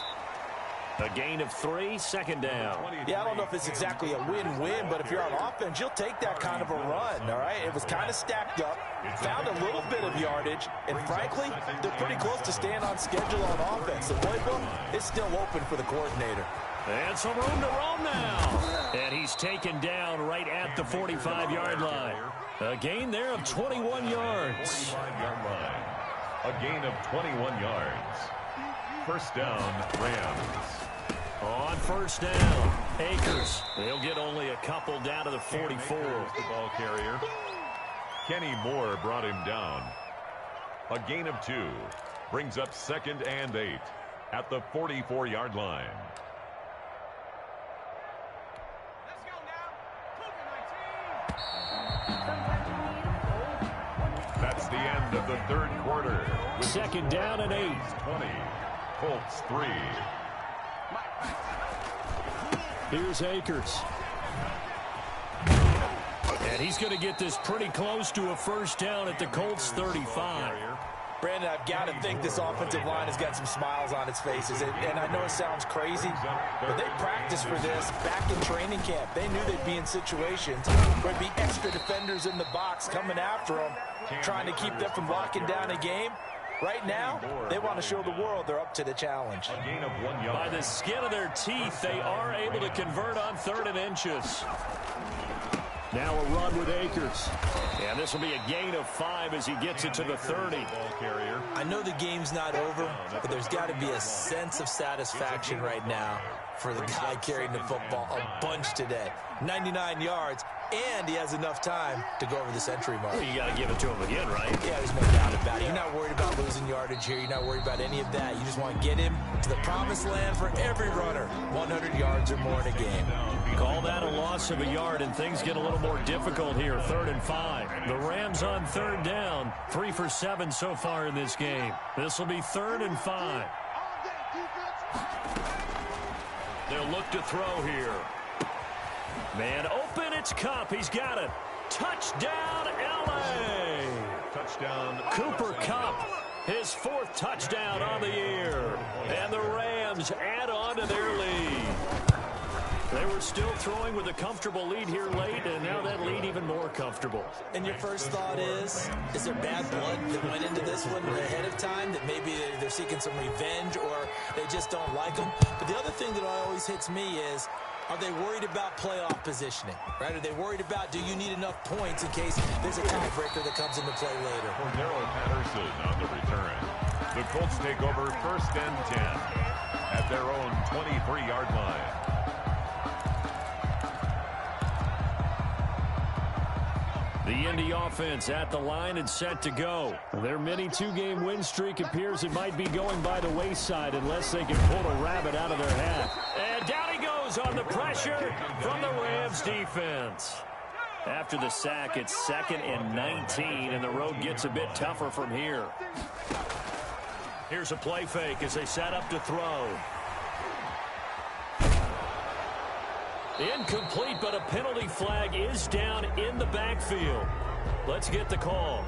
Speaker 5: A gain of 3, 2nd down.
Speaker 6: Yeah, I don't know if it's exactly a win-win, but if you're on offense, you'll take that kind of a run, all right? It was kind of stacked up, found a little bit of yardage, and frankly, they're pretty close to staying on schedule on offense. The playbook is still open for the coordinator.
Speaker 5: And some room to roam now. And he's taken down right at the 45-yard line. A gain there of 21 yards.
Speaker 7: A gain of 21 yards. 1st down, Rams.
Speaker 5: On 1st down, Akers. They'll get only a couple down to the 44.
Speaker 7: The ball carrier. Kenny Moore brought him down. A gain of 2. Brings up 2nd and 8 at the 44-yard line. That's the end of the 3rd quarter.
Speaker 5: 2nd down and 8.
Speaker 7: 20. Colts 3.
Speaker 5: Here's Akers. And he's going to get this pretty close to a 1st down at the Colts 35.
Speaker 6: Brandon, I've got to think this offensive line has got some smiles on its faces. And I know it sounds crazy, but they practiced for this back in training camp. They knew they'd be in situations where there'd be extra defenders in the box coming after them, trying to keep them from locking down a game. Right now, they want to show the world they're up to the challenge.
Speaker 5: By the skin of their teeth, they are able to convert on 3rd and inches. Now a run with Akers. And this will be a gain of 5 as he gets it to the 30.
Speaker 6: I know the game's not over, but there's got to be a sense of satisfaction right now for the guy carrying the football a bunch today. 99 yards, and he has enough time to go over the century mark.
Speaker 5: Well, you got to give it to him again, right?
Speaker 6: Yeah, there's no doubt about it. You're not worried about losing yardage here. You're not worried about any of that. You just want to get him to the promised land for every runner. 100 yards or more in a game.
Speaker 5: Call that a loss of a yard, and things get a little more difficult here. 3rd and 5. The Rams on 3rd down. 3 for 7 so far in this game. This will be 3rd and 5. They'll look to throw here. Man open, it's Kupp. He's got it. Touchdown, L.A.
Speaker 7: Touchdown.
Speaker 5: Cooper Kupp, his 4th touchdown on the year. And the Rams add on to their lead. They were still throwing with a comfortable lead here late, and now that lead even more comfortable.
Speaker 6: And your first thought is there bad blood that went into this one ahead of time, that maybe they're seeking some revenge or they just don't like them? But the other thing that always hits me is, are they worried about playoff positioning, right? Are they worried about, do you need enough points in case there's a tiebreaker that comes into play later?
Speaker 7: Cordero Patterson on the return. The Colts take over 1st and 10 at their own 23-yard line.
Speaker 5: The Indy offense at the line and set to go. Their mini 2-game win streak appears it might be going by the wayside unless they can pull a rabbit out of their hat. And down he goes on the pressure from the Rams defense. After the sack, it's 2nd and 19, and the road gets a bit tougher from here. Here's a play fake as they set up to throw. Incomplete, but a penalty flag is down in the backfield. Let's get the call.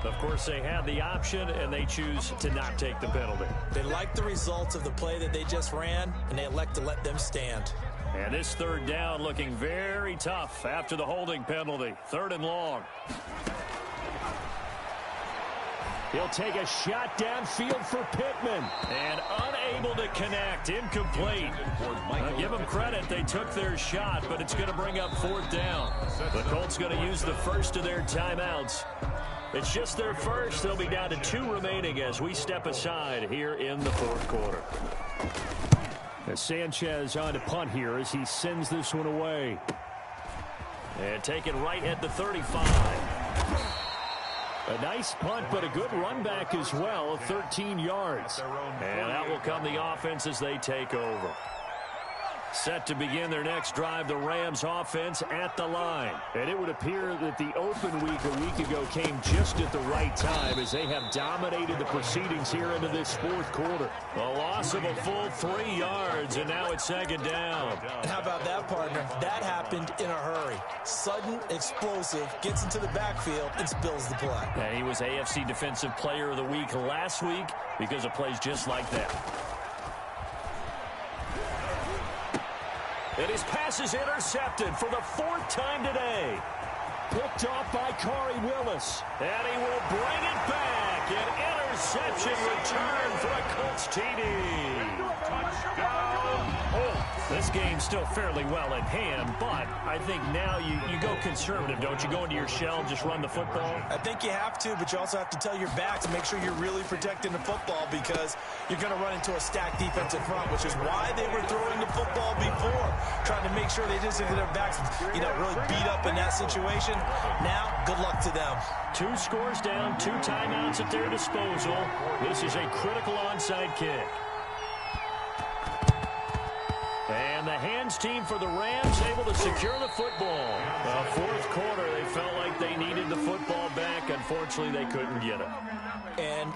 Speaker 5: Of course, they have the option, and they choose to not take the penalty.
Speaker 6: They like the results of the play that they just ran, and they elect to let them stand.
Speaker 5: And this 3rd down looking very tough after the holding penalty. 3rd and long. He'll take a shot downfield for Pittman. And unable to connect. Incomplete. Give them credit. They took their shot, but it's going to bring up 4th down. The Colts going to use the first of their timeouts. It's just their first. They'll be down to 2 remaining as we step aside here in the 4th quarter. As Sanchez on to punt here as he sends this one away. And taken right at the 35. A nice punt, but a good run back as well, 13 yards. And out will come the offense as they take over. Set to begin their next drive, the Rams offense at the line. And it would appear that the open week a week ago came just at the right time as they have dominated the proceedings here into this fourth quarter. A loss of a full 3 yards, and now it's second down.
Speaker 6: How about that, partner? That happened in a hurry. Sudden, explosive, gets into the backfield, and spills the play.
Speaker 5: And he was AFC Defensive Player of the Week last week because of plays just like that. And his pass is intercepted for the 4th time today. Picked off by Corey Willis. And he will bring it back. An interception return for a Colts TD. Touchdown. This game's still fairly well in hand, but I think now you go conservative, don't you? Go into your shell and just run the football?
Speaker 6: I think you have to, but you also have to tell your backs and make sure you're really protecting the football because you're going to run into a stacked defensive front, which is why they were throwing the football before, trying to make sure they didn't get their backs, really beat up in that situation. Now, good luck to them.
Speaker 5: 2 scores down, 2 timeouts at their disposal. This is a critical onside kick. And the hands team for the Rams able to secure the football. Fourth quarter, they felt like they needed the football back. Unfortunately, they couldn't get it.
Speaker 6: And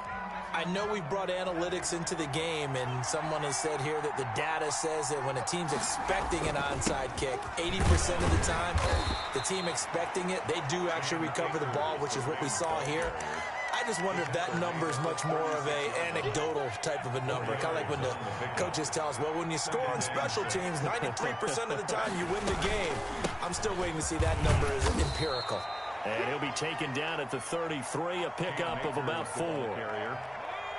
Speaker 6: I know we brought analytics into the game, and someone has said here that the data says that when a team's expecting an onside kick, 80% of the time, the team expecting it, they do actually recover the ball, which is what we saw here. I just wonder if that number is much more of an anecdotal type of a number. Kind of like when the coaches tell us, well, when you score on special teams, 93% of the time you win the game. I'm still waiting to see that number is empirical.
Speaker 5: And he'll be taken down at the 33, a pickup of about 4.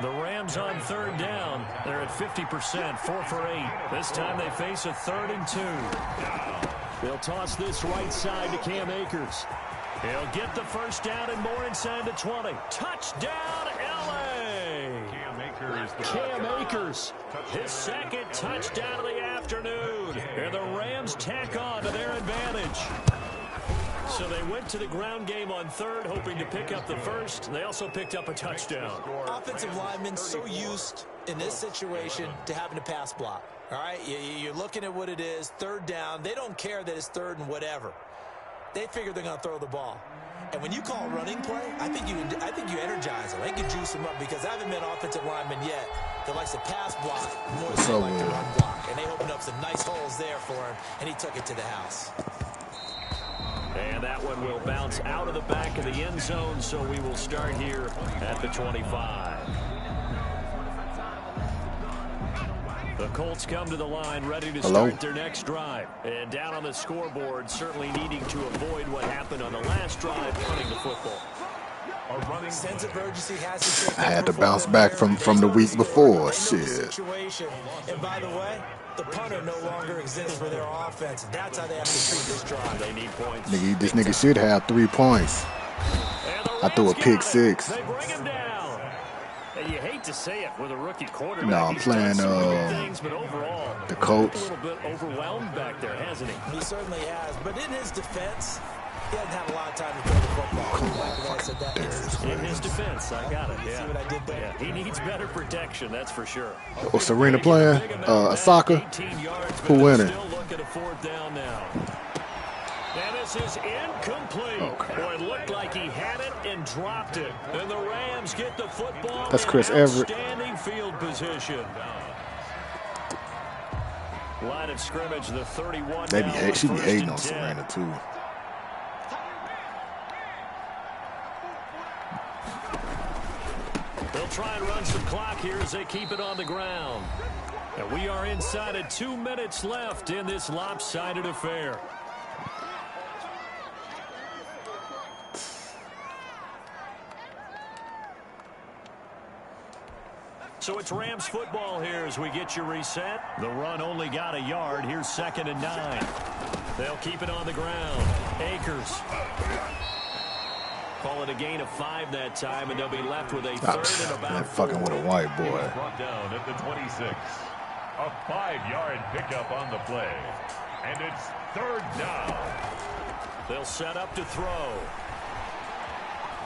Speaker 5: The Rams on 3rd down. They're at 50%, 4 for 8. This time they face a 3rd and 2. They'll toss this right side to Cam Akers. He'll get the first down and more inside the 20. Touchdown, L.A. Cam Akers, his 2nd touchdown of the afternoon. And the Rams tack on to their advantage. So they went to the ground game on 3rd, hoping to pick up the 1st. They also picked up a touchdown.
Speaker 6: Offensive linemen so used in this situation to having to pass block. All right, you're looking at what it is, 3rd down. They don't care that it's 3rd and whatever. They figure they're going to throw the ball. And when you call running play, I think you energize them. I think you juice them up because I haven't met an offensive lineman yet that likes to pass block more than they like to run block. And they opened up some nice holes there for him, and he took it to the house.
Speaker 5: And that one will bounce out of the back of the end zone, so we will start here at the 25. The Colts come to the line ready to start their next drive. And down on the scoreboard, certainly needing to avoid what happened on the last drive, punting the football. A
Speaker 6: sense of urgency has to take.
Speaker 9: I had to bounce back from the week before. Shit.
Speaker 6: And by the way, the punter no longer exists for their offense. That's how they have to treat this drive.
Speaker 5: They need points.
Speaker 9: This nigga should have 3 points. I threw a pick 6.
Speaker 5: They bring him down. And you hate to say it with a rookie quarterback.
Speaker 9: No, I'm playing
Speaker 5: but overall,
Speaker 9: the Colts.
Speaker 5: A little bit overwhelmed back there, hasn't he?
Speaker 6: He certainly has. But in his defense, he hasn't had a lot of time to throw the football.
Speaker 5: In his defense, I got it. Yeah. See what I did there? Yeah. He needs better protection, that's for sure.
Speaker 9: Oh, Serena playing soccer. Who winning?
Speaker 5: Still looking at 4th down now. And this is incomplete. Boy, it looked like he had it and dropped it. And the Rams get the football.
Speaker 9: That's Chris Everett.
Speaker 5: Outstanding field position. Line of scrimmage, the 31.
Speaker 9: She be hating on Serena too.
Speaker 5: They'll try and run some clock here as they keep it on the ground. And we are inside of 2 minutes left in this lopsided affair. So it's Rams football here as we get you reset. The run only got a yard. Here's 2nd and 9. They'll keep it on the ground. Akers. Call it a gain of 5 that time, and they'll be left with a 3rd and about 4.
Speaker 9: Fucking with a white boy.
Speaker 7: Brought down at the 26. A 5-yard pickup on the play. And it's 3rd down.
Speaker 5: They'll set up to throw.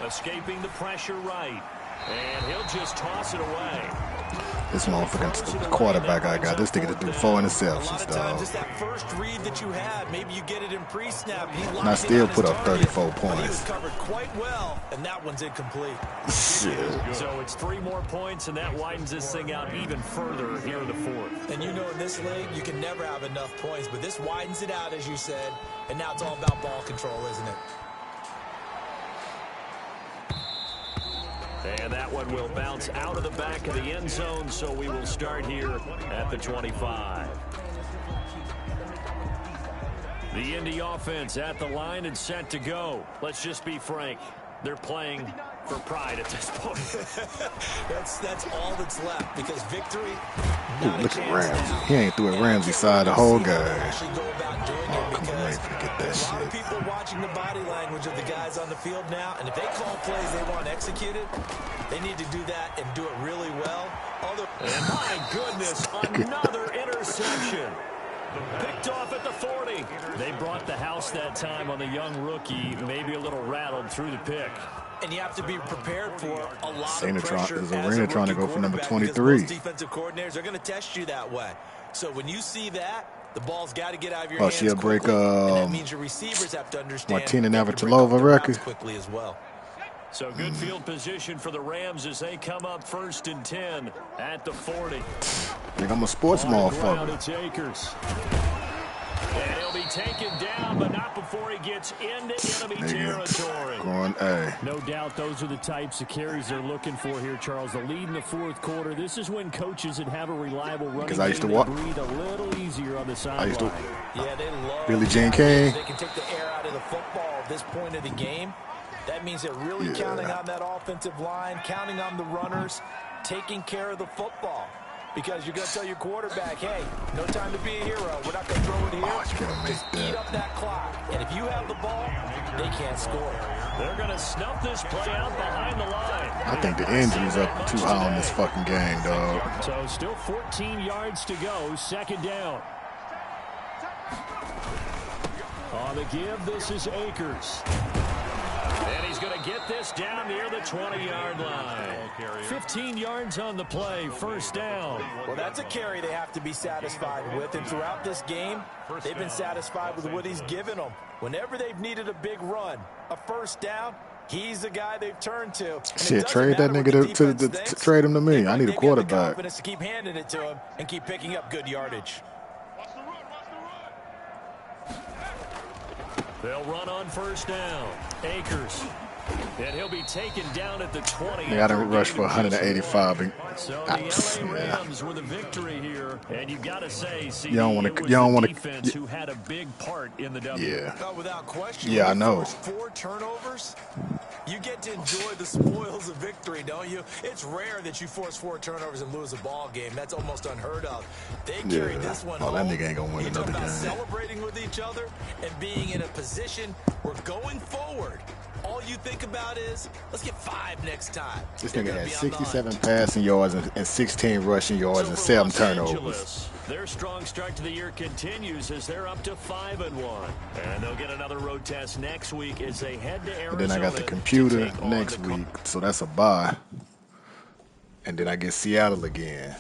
Speaker 5: Escaping the pressure right. And he'll just toss it away.
Speaker 9: This motherfucking quarterback I got. This nigga just threw 4 interceptions, dog.
Speaker 6: It's that first read that you had. Maybe you get it in pre-snap.
Speaker 9: And I still put up 34 points.
Speaker 6: He was covered quite well, and that one's incomplete.
Speaker 9: Shit.
Speaker 5: So it's 3 more points, and that widens this thing out even further here in the 4th.
Speaker 6: And you know in this league, you can never have enough points, but this widens it out, as you said, and now it's all about ball control, isn't it?
Speaker 5: And that one will bounce out of the back of the end zone, so we will start here at the 25. The Indy offense at the line and set to go. Let's just be frank. They're playing for pride at this point.
Speaker 6: that's all that's left, because victory.
Speaker 9: Dude, look at Ramsey. He ain't threw at Ramsey side the whole game. Oh, come on, I ain't forget that shit.
Speaker 6: A lot of people watching the body language of the guys on the field now, and if they call plays they want executed, they need to do that and do it really well.
Speaker 5: And my goodness, another interception. Picked off at the 40. They brought the house that time on the young rookie, maybe a little rattled through the pick.
Speaker 6: And you have to be prepared for a lot of
Speaker 9: Is
Speaker 6: pressure.
Speaker 9: Arena trying to go for number 23?
Speaker 6: Defensive coordinators are going to test you that way. So when you see that, the ball's got to get out of your hands.
Speaker 9: She'll break
Speaker 6: and that means your receivers have to understand
Speaker 9: Martina Navratilova record
Speaker 6: quickly as well.
Speaker 5: So good field position for the Rams as they come up 1st and 10 at the 40.
Speaker 9: I think I'm a sports motherfucker.
Speaker 5: It's Akers. And he'll be taken down, but not before he gets into enemy territory.
Speaker 9: Going A.
Speaker 5: No doubt those are the types of carries they're looking for here, Charles. The lead in the 4th quarter. This is when coaches that have a reliable running game,
Speaker 9: I used to walk.
Speaker 5: breathe a little easier on the sideline.
Speaker 6: Yeah, they love
Speaker 9: Billie Jean King.
Speaker 6: They can take the air out of the football at this point of the game. That means they're really counting on that offensive line, counting on the runners, taking care of the football. Because you're going to tell your quarterback, hey, no time to be a hero. We're not going to throw it here. Just eat up that clock. And if you have the ball, they can't score.
Speaker 5: They're going to snuff this play out behind the line.
Speaker 9: I think the injuries are too high on this fucking game, dog.
Speaker 5: So still 14 yards to go, 2nd down. On the give, this is Akers. And he's going to get this down near the 20-yard line. 15 yards on the play, 1st down.
Speaker 6: Well, that's a carry they have to be satisfied with. And throughout this game, they've been satisfied with what he's given them. Whenever they've needed a big run, a 1st down, he's the guy they've turned to.
Speaker 9: Shit, trade that nigga to trade him to me. I need a quarterback.
Speaker 6: Confidence to keep handing it to him and keep picking up good yardage.
Speaker 5: They'll run on 1st down. Akers. And he'll be taken down at the 20.
Speaker 9: They got to rush for 185.
Speaker 5: So the LA Rams were the victory here. And you got to say,
Speaker 9: you don't want to
Speaker 5: defense who had a big part in the W.
Speaker 9: Yeah.
Speaker 6: No, without question.
Speaker 9: Yeah, I know.
Speaker 6: 4 turnovers. You get to enjoy the spoils of victory, don't you? It's rare that you force 4 turnovers and lose a ball game. That's almost unheard of. They carried this one home.
Speaker 9: That nigga ain't going to win another game.
Speaker 6: Celebrating with each other and being in a position where going forward, all you think about is, let's get 5 next time.
Speaker 9: This nigga had 67 passing yards and 16 rushing yards and 7 turnovers.
Speaker 5: Their strong start to the year continues as they're up to 5-1. And they'll get another road test next week as they head to Arizona.
Speaker 9: And then I got the computer next week, so that's a bye. And then I get Seattle again.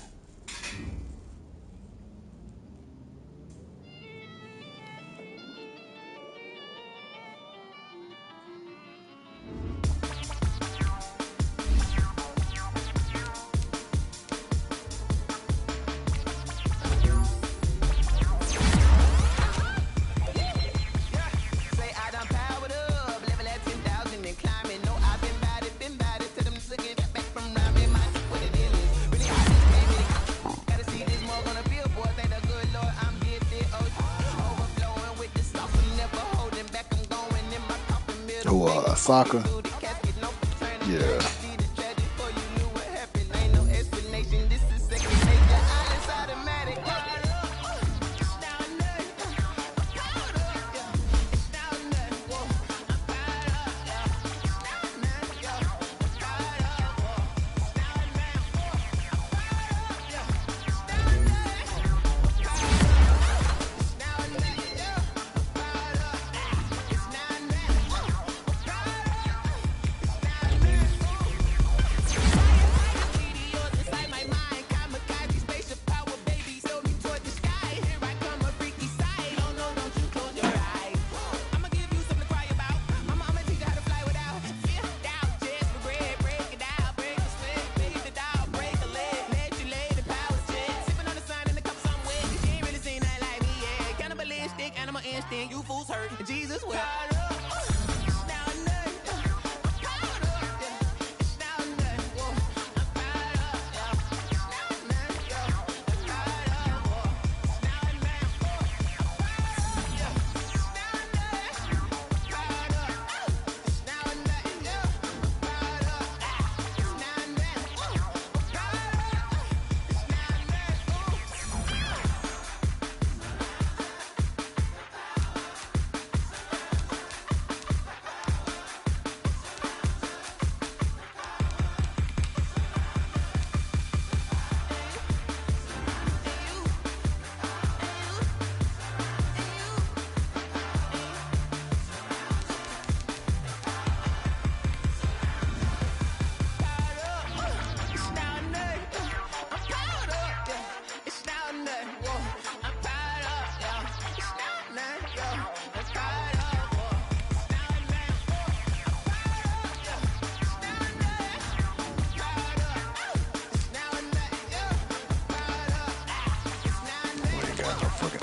Speaker 9: Soccer. Yeah.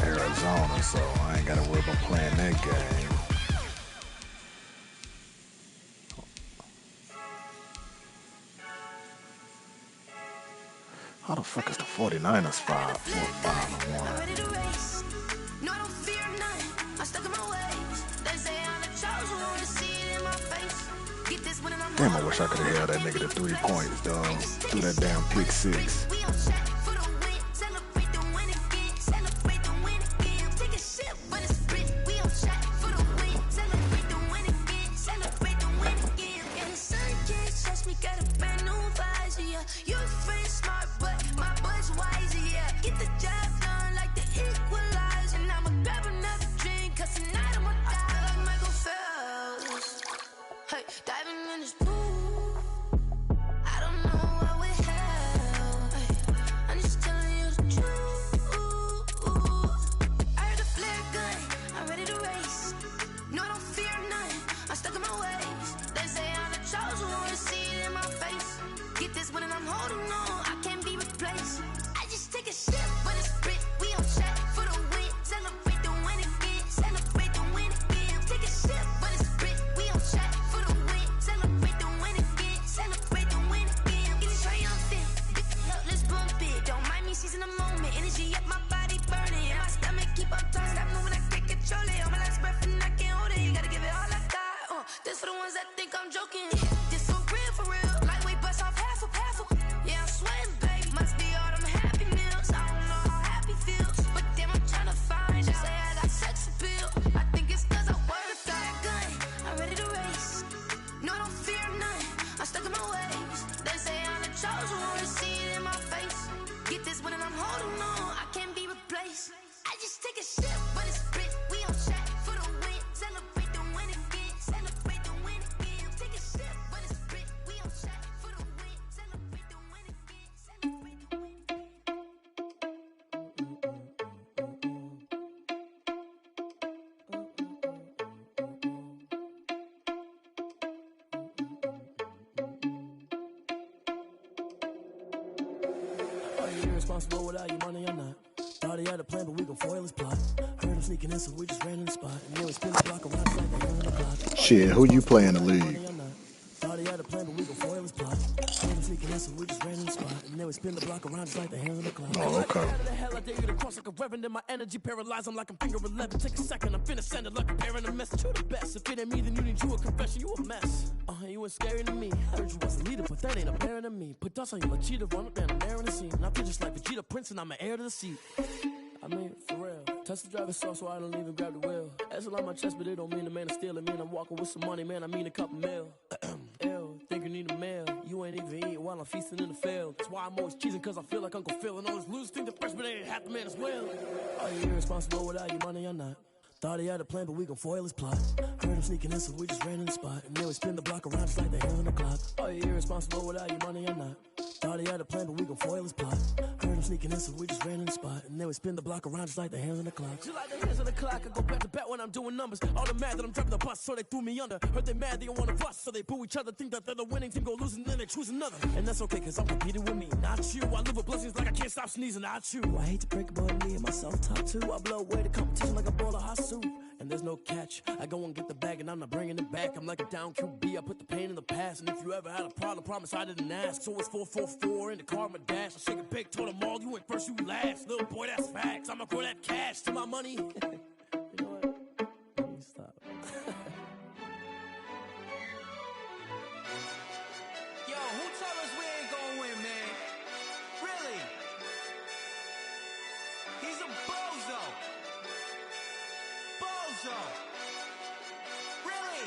Speaker 9: Arizona, so I ain't gotta worry about playing that game. How the fuck is the 49ers 4-5-1?
Speaker 1: No, I don't fear none. I'm stuck in my ways. They say I'm the chosen one to see it in my face. Get this when I'm
Speaker 9: damn, I wish I could have held that nigga to 3 points, dog. Threw that damn pick 6.
Speaker 3: Irresponsible without your money or not. Thought he had a plan, but we gon' foil his plot. Heard him sneaking in, so we just ran in the spot. And then we spin the block around like they on the clock.
Speaker 9: Shit, who you play in the league?
Speaker 3: Thought he had a plan, but we gon' foil his plot. Heard him sneaking in, so we just ran in the spot. And then we spin the block around just like the hands on the clock.
Speaker 9: Oh, okay.
Speaker 3: Out of the hell, I dare you to cross like a reverend. And my energy paralyzed, I'm like I'm finger 11. Take a second, I'm finna send it like a parent a message. You the best. If it ain't me, then you need you a confession. You a mess. You ain't scary to me. I heard you was a leader, but that ain't apparent to me. Put dust on you like cheetah, run up there and air in the scene. And I feel just like Vegeta Prince, and I'm an heir to the seat. I mean, for real. Touch the driver's sauce, so I don't even grab the wheel. That's on my chest, but it don't mean the man is stealing. Man, I'm walking with some money, man. I mean a couple mil. Ew, think you need a meal. You ain't even eating while I'm feasting in the field. That's why I'm always cheesing, cause I feel like Uncle Phil. And all those losers think the freshman ain't half the man as well. Are you irresponsible without your money or not? Thought he had a plan, but we gon' foil his plot. Heard him sneaking in, so we just ran in the spot. And then we spin the block around just like the hands on the clock. Are you irresponsible without your money or not? Thought he had a plan, but we gon' foil his plot. Heard him sneaking in, so we just ran in the spot. And then we spin the block around just like the hands on the clock. Just like the hands on the clock, I go back to back when I'm doing numbers. All the mad that I'm driving the bus, so they threw me under. Heard they mad, they don't wanna bust, so they boo each other. Think that they're the winning team, go losing, then they choose another. And that's okay, cause I'm competing with me, not you. I live with blessings like I can't stop sneezing, not you. I hate to break it, but me and myself top two. I blow away the competition like a bowl of hot soup. And
Speaker 10: and there's no catch. I go and get the bag, and I'm not bringing it back. I'm like a down QB, I put the pain in the past. And if you ever had a problem, promise I didn't ask. So it's 4-4-4 in the car, my dash. I shake a big, told them all, you went first, you last. Little boy, that's facts. I'ma grow that cash to my money. You know what? Let me stop.
Speaker 1: Yo, who tell us we ain't gonna win, man? Really? He's a bozo. Bozo. Really?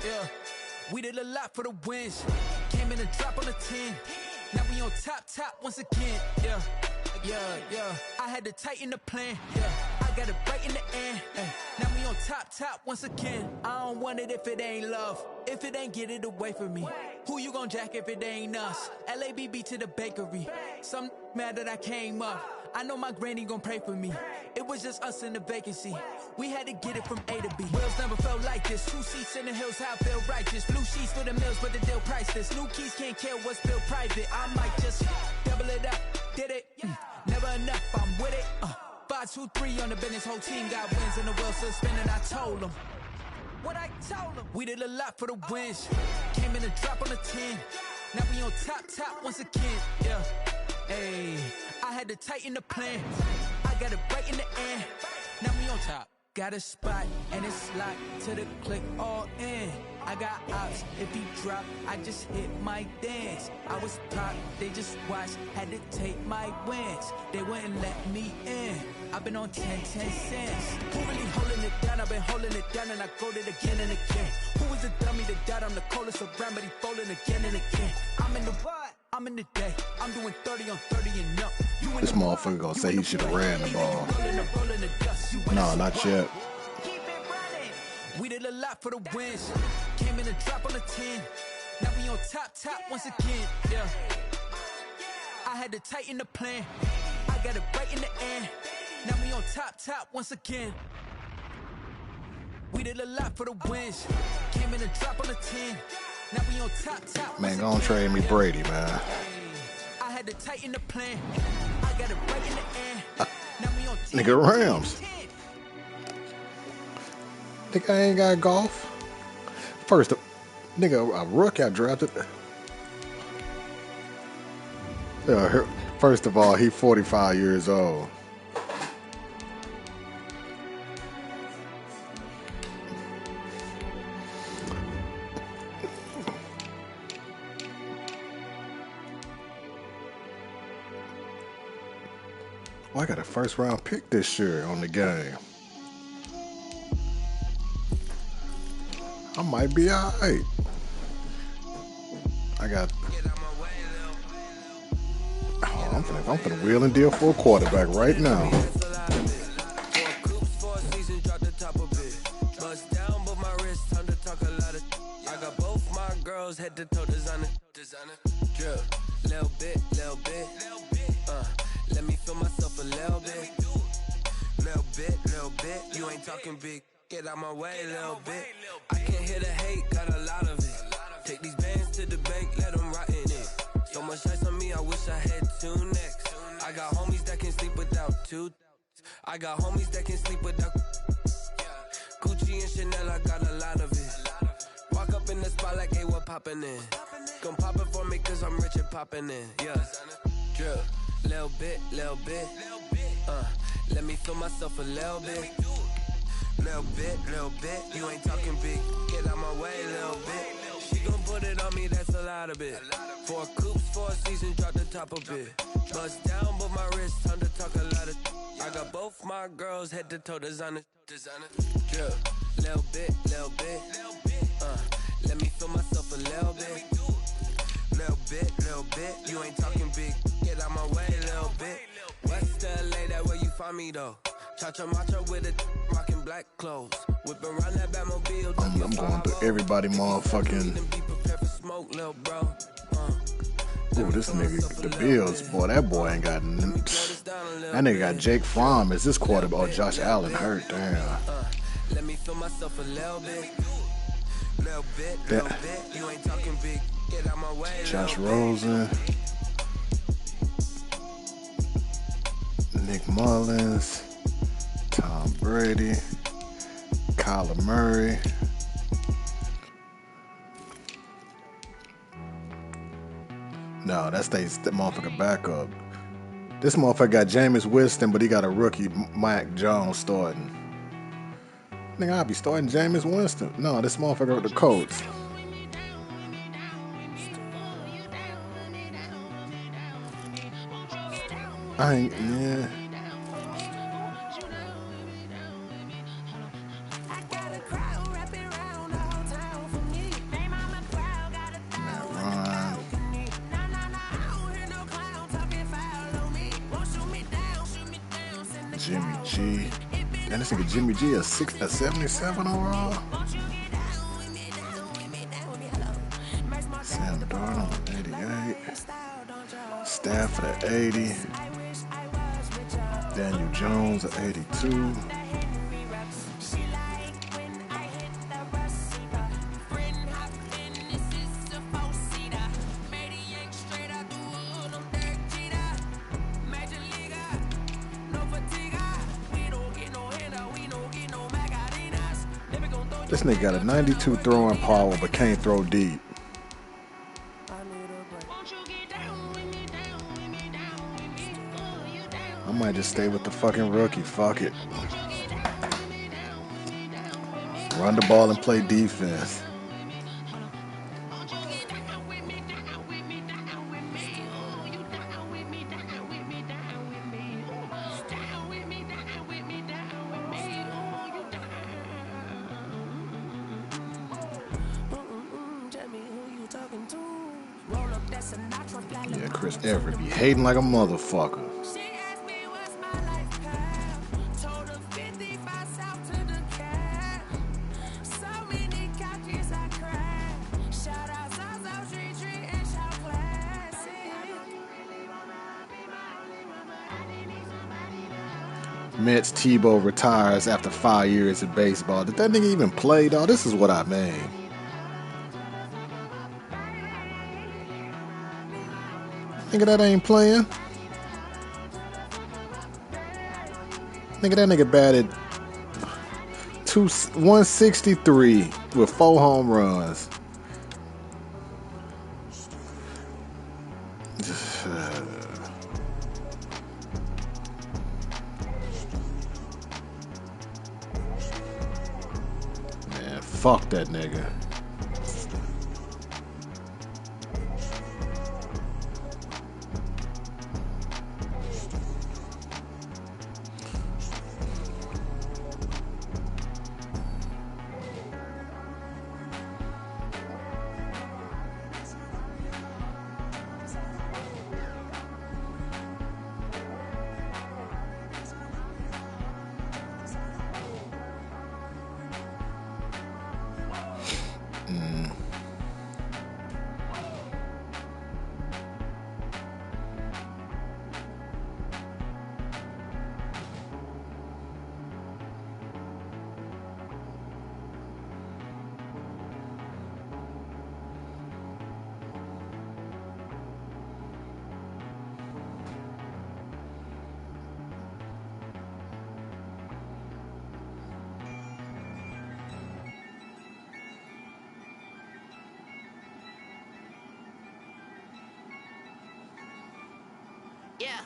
Speaker 1: Yeah, we did a lot for the wins. Came in and drop on the 10. Now we on top once again. Yeah. I had to tighten the plan. Yeah, I got it right in the end. Now we on top once again. I don't want it if it ain't love. If it ain't, get it away from me. Who you gon' jack if it ain't us? LABB to the bakery. Some mad that I came up. I know my granny gon' pray for me. It was just us in the vacancy. We had to get it from A to B. Wheels never felt like this. 2 seats in the hills, how I feel righteous. Blue sheets for the mills, but the deal priceless. New keys can't kill what's built private. I might just double it up. Did it? Never enough, I'm with it. 5-2-3 on the business, whole team got wins and the wheels still spinning. I told them what I told them. We did a lot for the wins. Came in and drop on the 10. Now we on top once again. Yeah. Hey, I had to tighten the plan. I got it right in the end. Now we on top. Got a spot and it's locked to the click all in. I got ops, if he drop, I just hit my dance. I was pop, they just watched, had to take my wins. They wouldn't let me in. I've been on 10 cents. Who really holding it down? I've been holding it down and I got it again and again. Who was the dummy that died? I'm the coldest around, but he falling again and again. I'm in the what? I'm in the day. I'm doing 30 on 30 and up.
Speaker 9: This motherfucker gonna say he should have ran the ball. No, not yet.
Speaker 1: We did a lot for the wins. Came in and drop on the 10. Now we on top once again. Yeah. I had to tighten the plan. I got it right in the end. Now we on top once again. We did a lot for the wins. Came in and drop on the 10. Now we on top.
Speaker 9: Man, go on trade me Brady, man.
Speaker 1: I had to tighten the plan. I got it right in the end. Now we on
Speaker 9: Nigga, Rams. Think I ain't got golf? First, nigga, a rookie I drafted. First of all, he 45 years old. Oh, I got a first round pick this year on the game. I might be alright. I got. Oh, I'm finna wheel and deal for a quarterback right now.
Speaker 1: I got both my girls head to toe designer. Drip, little bit. Let me feel myself a little bit. Little bit. You ain't talking big. Get out my way, little bit. I can't hear the hate, got a lot of it. Take these bands to the bank, let them rot in it. So much ice on me, I wish I had 2 necks. I got homies that can sleep without 2. I got homies that can sleep without Gucci and Chanel, I got a lot of it. Walk up in the spot like, hey, what poppin' in? Gon' pop it for me cause I'm rich and poppin' in. Yeah, drip, little bit. Let me feel myself a little bit. Little bit, you ain't talking big. Get out my way, little bit. She gon' put it on me, that's a lot of it. 4 coops, 4 seasons, drop the top a bit. Bust down, but my wrist, time to talk a lot of. I got both my girls head to toe designer. Drip, little bit. Let me feel myself a little bit. Little bit, you ain't talking big. Get out my way, little bit. West LA, that where you find me though. Cha-cha macho with it, rocking black clothes. Whip around that Batmobile.
Speaker 9: I'm going through everybody motherfucking. Ooh, this nigga, the Bills, boy, that boy ain't got nothing. That nigga got Jake Fromm as this quarterback. Oh, Josh Allen hurt, damn.
Speaker 1: Let me feel myself a little bit. Little bit. You ain't talking big. Get out my way.
Speaker 9: Josh Rosen. Nick Mullins. Brady, Kyler Murray. No, that stays the motherfucker backup. This motherfucker got Jameis Winston, but he got a rookie, Mac Jones, starting. Nigga, I'll be starting Jameis Winston. No, this motherfucker with the Colts. I ain't, yeah. Jimmy G. And this nigga Jimmy G a 77 overall. Sam Darnold 88. Stafford at 80. Daniel Jones at 82. This nigga got a 92 throwing power but can't throw deep. I might just stay with the fucking rookie. Fuck it. Run the ball and play defense. Yeah, Chris Everett be hating like a motherfucker. Mets Tebow retires after 5 years of baseball. Did that nigga even play, dog? This is what I mean. Nigga, that ain't playing. Nigga, that nigga batted 163 with 4 home runs. Man, fuck that nigga.
Speaker 4: Yeah,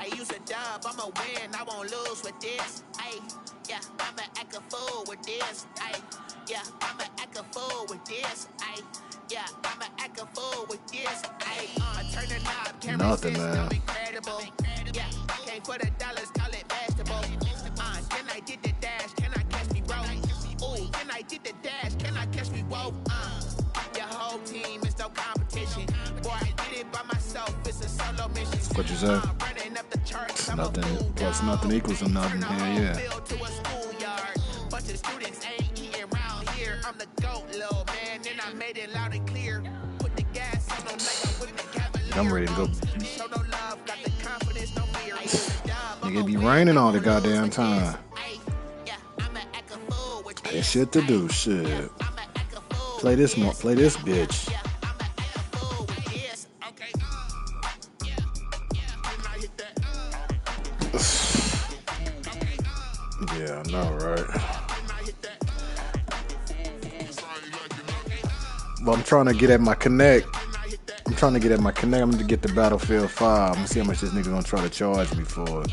Speaker 4: I use a dub, I'ma win, I won't lose with this. Yeah, I'ma act a fool with this. Yeah, I'ma act a fool with this. Yeah, I'ma act a fool with this. I turn the knob, can't
Speaker 9: Nothing,
Speaker 4: resist,
Speaker 9: man.
Speaker 4: I'm incredible. Yeah, came for the dollars, call it vegetable. Can I get the dash, can I catch me roll? Ooh, can I get the dash, can I catch me roll? Your whole team is no competition. Boy, I did it by myself, it's a solo mission.
Speaker 9: What you say? Nothing plus nothing equals to nothing. Yeah.
Speaker 4: Bunch of students ain't eating around here. I'm the GOAT, little man, and I made it loud and clear. Put the gas on them like I'm with the Cavalier.
Speaker 9: I'm ready to go.
Speaker 4: Show no love, got the confidence, no fear.
Speaker 9: Nigga, it be raining all the goddamn time. Ain't shit to do, shit. Play this bitch. Yeah, I know, right? Well, I'm trying to get at my Connect. I'm trying to get I'm going to get the Battlefield 5. I'm going to see how much this nigga going to try to charge me for it.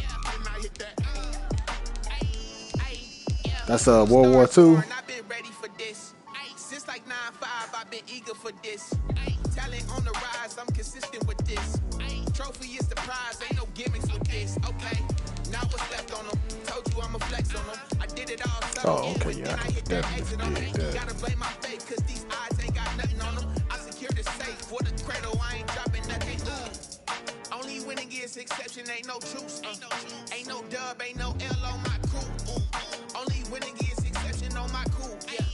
Speaker 9: That's World War II.
Speaker 4: I've been ready for this. Since like 9-5, I've been eager for this. Talent on the rise, I'm consistent with this. Trophy is the prize, ain't no gimmicks with this. Okay, now what's left on them? Told you I'ma flex on them. I did it all.
Speaker 9: Oh, okay, yeah, I can definitely dig that.
Speaker 4: Gotta blame my fate, cause these eyes ain't got nothing on them. I secured the safe for the cradle, I ain't dropping nothing. Only winning is exception, ain't no truce. Ain't no dub, ain't no L on my crew. Only winning is exception on my crew. Yeah.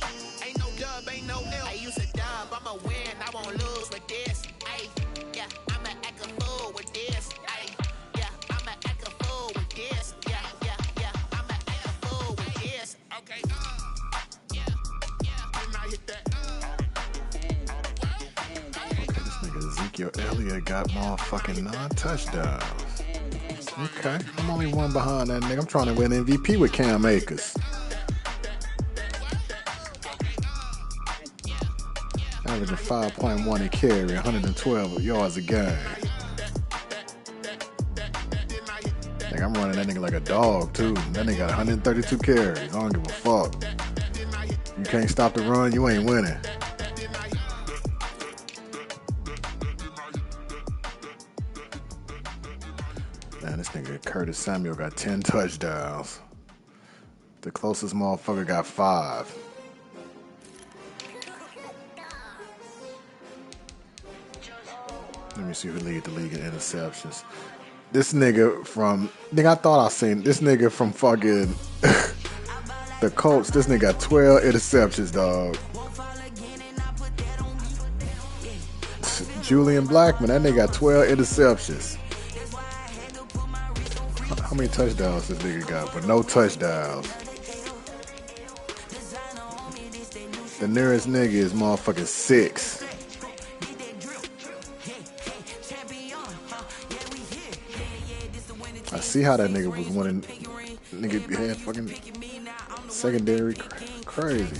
Speaker 4: Ain't no dub, ain't no L. I use a dub, I'ma win, I won't lose with this. Ay, yeah, I'ma act a fool with this. Ay, yeah, I'ma act a fool with this. Yeah, I'ma act a fool with this. Okay, and I hit that.
Speaker 9: This nigga Ezekiel Elliott got motherfucking 9 touchdowns. Okay, I'm only one behind that nigga. I'm trying to win MVP with Cam Akers. Averaging 5.1 a carry, 112 yards a game. Nigga, I'm running that nigga like a dog too. That nigga got 132 carries. I don't give a fuck. You can't stop the run, you ain't winning. Man, this nigga Curtis Samuel got 10 touchdowns. The closest motherfucker got 5. Let me see who lead the league in interceptions. This nigga from... I thought I seen this nigga from fucking... the Colts. This nigga got 12 interceptions, dog. Julian Blackman, that nigga got 12 interceptions. How many touchdowns this nigga got? But no touchdowns. The nearest nigga is motherfucking 6. I see how that nigga was winning. Nigga had fucking secondary crazy.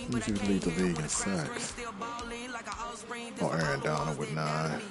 Speaker 9: Let me see who lead the league in sacks. Oh, Aaron Donald with 9.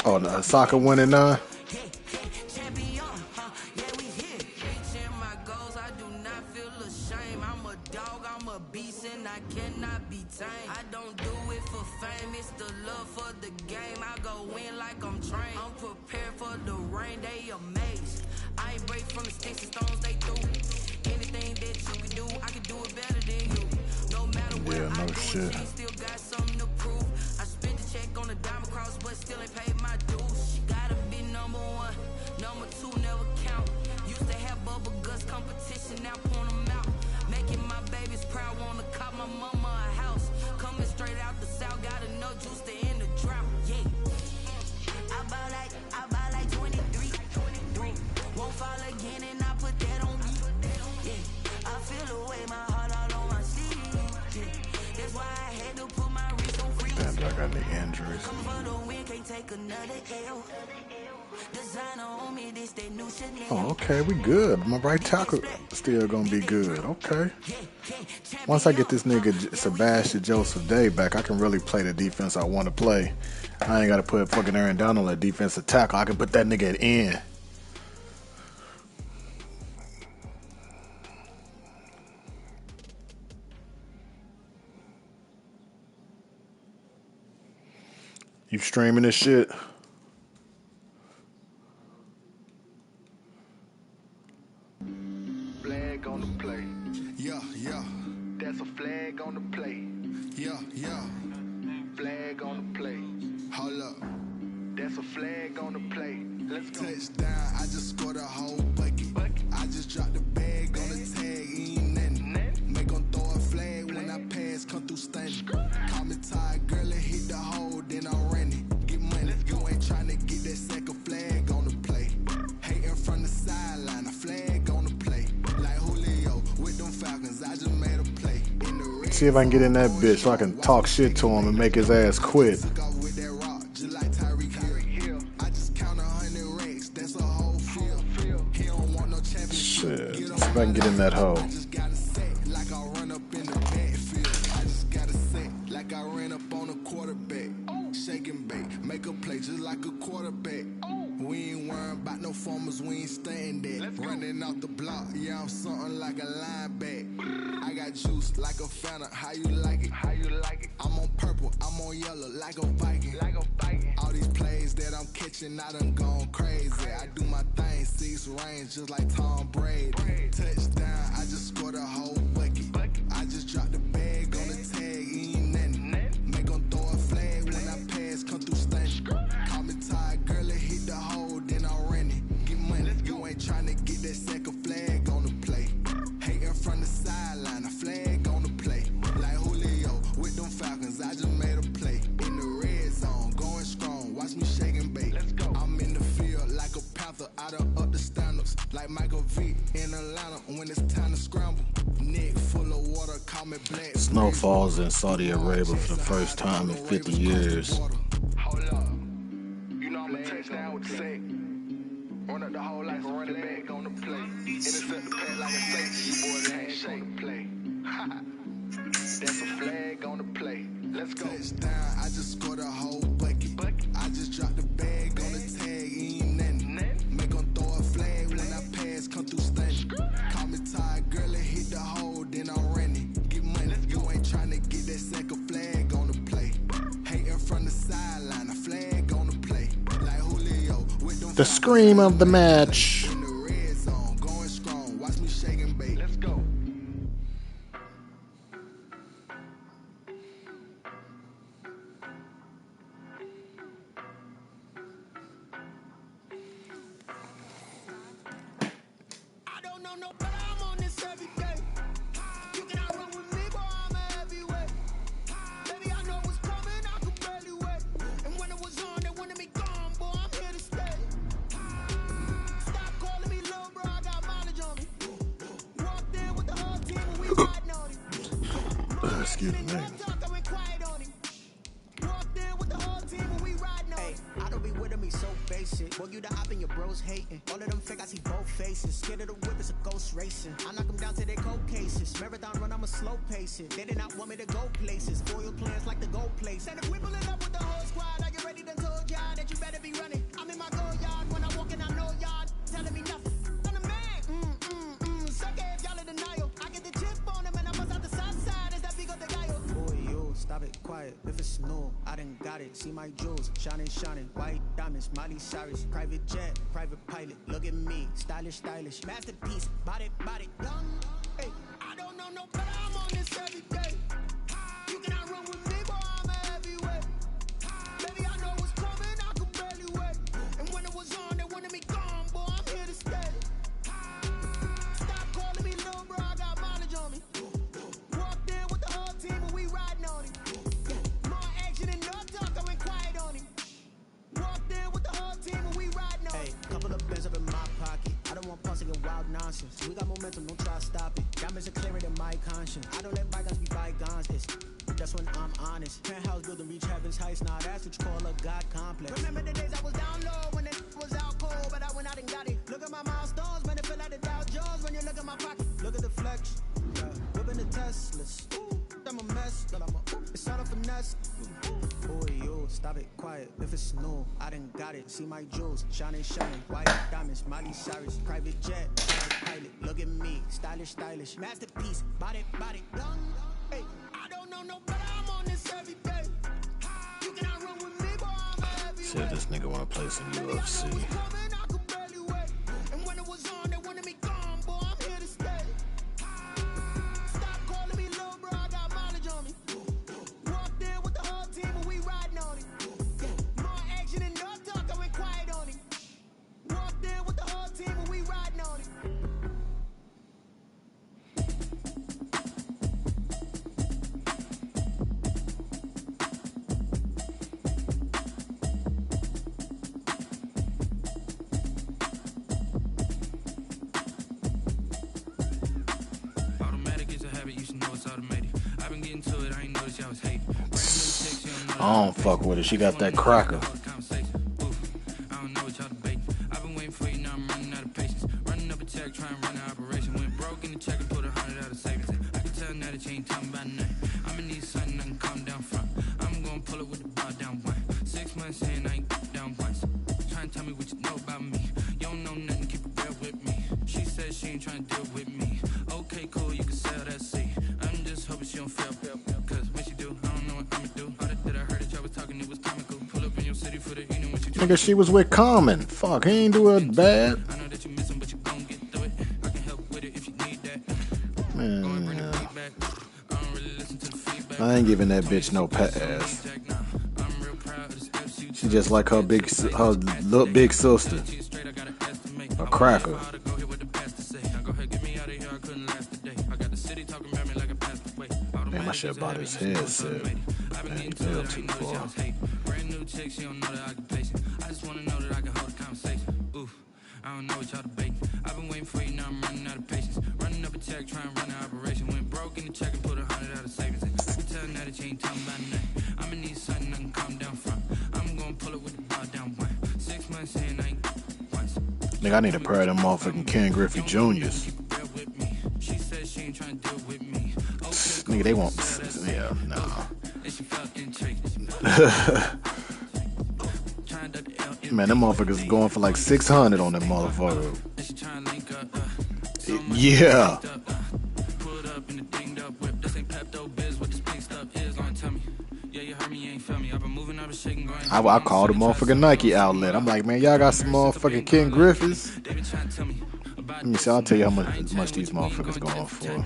Speaker 9: Oh, no, soccer winning 9.
Speaker 1: I don't do it for fame, it's the love for the game. I go in like I'm trained. I'm prepared for the rain, they amazed. I ain't break from the sticks and stones they threw. Anything that you can do, I can do it better than you. No matter what I do,
Speaker 9: shit.
Speaker 1: still got something to prove. I spent the check on the diamond cross, but still ain't paid my dues. She gotta be number 1, number 2 never count. Used to have bubble guts competition, now point them out. Making my babies proud, wanna cop my mama a house. Coming straight out the south, got enough juice to end the drought. Yeah, I buy like 23. Won't fall again, and I put that on me. Yeah, I feel the way, my heart all on my sleeve. Yeah, that's why I had to put my wrist on freeze.
Speaker 9: Damn, I got any injuries.
Speaker 1: Come for the win, can't take another L. Designer on me, this that new Chanel.
Speaker 9: Oh, okay, we good. My right tackle still gonna be good. Okay. Once I get this nigga Sebastian Joseph Day back, I can really play the defense I want to play. I ain't gotta put fucking Aaron Donald at defensive tackle. I can put that nigga at end. You streaming this shit? see if I can get in that bitch so I can talk shit to him and make his ass quit. Shit, see if I can get in that hole.
Speaker 11: Make a play just like a quarterback. We ain't worrying about no formers, we ain't staying there. Running out the block, yeah, I'm something like a lineback. I got juice like a Fanta, how you like it? How you like it? I'm on purple, I'm on yellow, like a Viking. Like a Viking. All these plays that I'm catching, I done gone crazy. I do my thing, 6 range, just like Tom Brady. Touchdown, I just scored a whole bucket. I just dropped the bag on the tag, ain't nothing. Make 'em throw a flag when I pass, come through stunning. Call me tired, girl, it hit the hole, then I ran it. Get money, you ain't tryna get that second flag on the play. Hating from the sideline, a flag on the play. Like Julio with them Falcons, I just made a play. In the red zone, going strong, watch me shake and bake. I'm in the field like a panther, I done up the standards. Like Michael Vick in Atlanta when it's time to scramble. Neck full of water, call me black.
Speaker 9: Snow falls in Saudi Arabia for the first time in 50 years.
Speaker 11: Hold up. You know I'm a touchdown with the sack. Run up the hole like a running back on the play. Intercept the pack like a safety. You boys can't shake the play. That's a flag on the play. Let's go. Touchdown, I just scored a whole bucket. I just dropped the bag on the tag, ain't nothing. Make 'em throw a flag when I pass, come through stunning. Call me tired, girl, it hit the hole, then I ran it. Get money, you ain't tryna get that second flag on the play. Hating from the sideline, a flag on the play. Like Julio with them.
Speaker 9: The scream of the match.
Speaker 11: In the red zone, going strong, watch me shake and bake. Let's go.
Speaker 10: I don't know no better, I'm on this every day. You cannot run with me, boy, I'm a heavyweight. Baby, I know what's coming, I can barely wait. And when it was on, they wanted me gone, boy, I'm here to stay. Stop calling me little bro, I got mileage on me. Walked in with the whole team and we riding on him.
Speaker 9: Excuse me.
Speaker 10: I went quiet on him. Walked in with the whole team and we riding on him.
Speaker 12: I don't be with him, he's so basic. Boy, you the op and your bros hating. All of them fake, I see both faces. Scared of the whip, it's a ghost racing. I knock them down to their cold cases. Marathon run, I'ma slow pace it. They did not want me to go places. Foil plans like the gold place.
Speaker 10: And if we pull it up with the whole squad, are you ready to told y'all that you better be running? I'm in my go yard, when I walk in, I know y'all telling me nothing. I'm the man, suck it if y'all in denial. I get the chip on him and I bust out the south side, is that big of the guy?
Speaker 12: Boy, you stop it, quiet. If it's new, I done got it. See my jewels, shining, shining. White diamonds, Miley Cyrus. Private jet, private pilot. Look at me, stylish, stylish. Masterpiece, body, young.
Speaker 10: Hey, I don't know no better, I'm on this every day. You cannot run with me, boy, I'm a heavyweight. Baby, I know what's coming, I can barely wait. And when it was on, they wanted me gone, boy, I'm here to stay. Stop calling me little bro, I got mileage on me. Walked in with the whole team and we riding on him. More action and no talk, I went quiet on him. Walked in with the whole team and we riding on him.
Speaker 12: Hey, couple of bins up in my pocket. I don't want pulse and wild nonsense. We got momentum, don't try to stop it. Diamonds are clearer than my conscience. I don't let bygones be bygones. It's that's when I'm honest. Penthouse building, reach heaven's heights. Now that's what you call a God complex.
Speaker 10: Remember the days I was down low when it was out cold, but I went out and got it. Look at my milestones, man, it feel like the Dow Jones when you look at my pocket.
Speaker 12: Look at the flex. Yeah. Whipping the Teslas. I'm a mess, but it's all a finesse. Boy, you stop it, quiet. If it's new, I done got it. See my jewels, shining, shining. White diamonds, Miley Cyrus. Private jet, private pilot. Look at me, stylish, stylish. Masterpiece, body, young.
Speaker 10: Hey, I don't know no better, I'm on this every day. You cannot run with me, boy, I'm a heavyweight.
Speaker 9: Said this nigga wanna play some UFC.
Speaker 10: I could barely wait. And when it was on, they wanted me gone, boy, I'm here to stay. Stop calling me little bro, I got mileage on me. Walked in with the whole team and we riding on him. More action and no talk, I went quiet on him. Walked in with the whole team and we riding on him.
Speaker 9: I don't fuck with her. She got that cracker. Nigga, she was with Common. Fuck, he ain't do it bad. Man, I ain't giving that bitch no pass. She just like her little big sister, a cracker. Man, my shit about his head set. Man, he fell too far. I don't know what y'all debating. I've been waiting for you, now I'm running out of patience. Running up a check, trying to run an operation. Went broke in the check and put 100 out of savings. I can tell now that you ain't talking about nothing. I'ma need something I can calm down from. I'm gonna pull it with the bar down one. 6 months in, I ain't once. Nigga, I need a pair of them motherfucking Ken Griffey Juniors. Nigga, they won't. Yeah, nah. Man, them motherfuckers going for like 600 on that motherfucker. Yeah. I called the motherfucking Nike outlet. I'm like, man, y'all got some motherfucking Ken Griffey's? Let me see, I'll tell you how much these motherfuckers going for.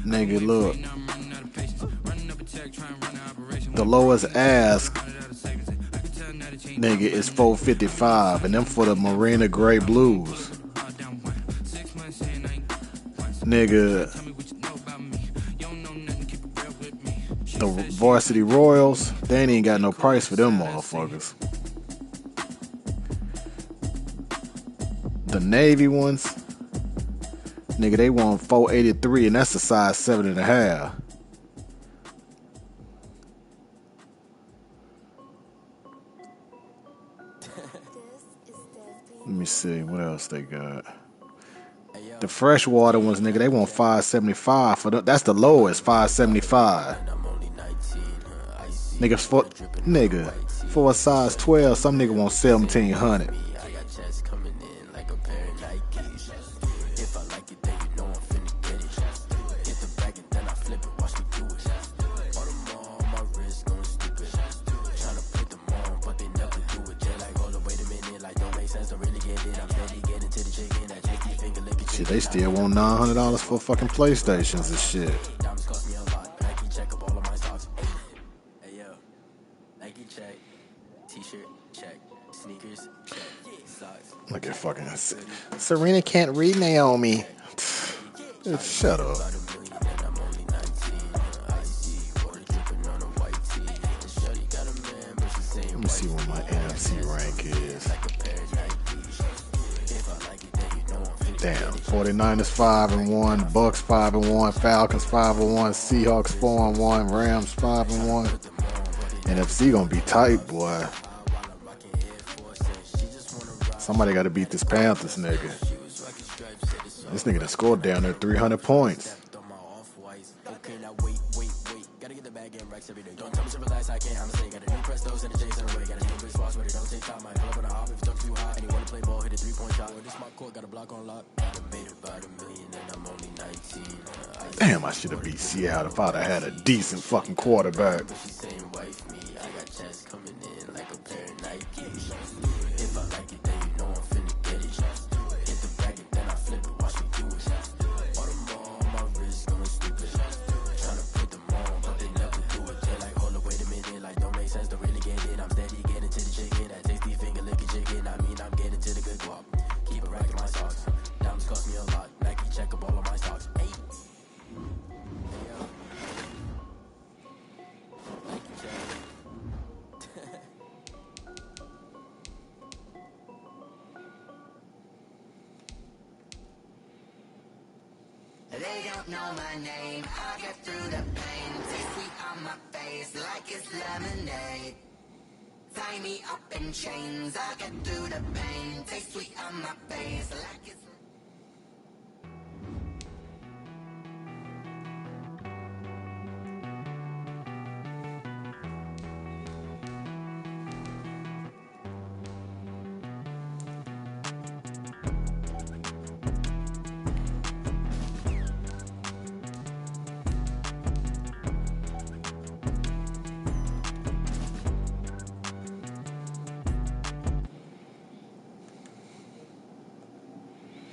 Speaker 9: Nigga, look. The lowest ask, nigga, is $455, and them for the Marina Gray Blues. Nigga, the Varsity Royals, they ain't even got no price for them motherfuckers. The Navy ones, nigga, they want $483, and that's a size 7.5. Let me see what else they got. The freshwater ones, nigga, they want $575 for them. That's the lowest, $575. Nigga, for a size 12, some nigga want $1,700. Shit, they still want $900 for fucking PlayStations and shit. Look at fucking Serena can't read Naomi. Shut up. Let me see what my NFC rank is. Damn, 49ers 5-1, Bucks 5-1, Falcons 5-1, Seahawks 4-1, Rams 5-1. NFC gonna be tight, boy. Somebody gotta beat this Panthers nigga. This nigga done scored down there 300 points. Damn, I should have beat Seattle if I'd have had a decent fucking quarterback.
Speaker 13: They don't know my name. I get through the pain. Taste sweet on my face like it's lemonade. Tie me up in chains. I get through the pain. Taste sweet on my face like it's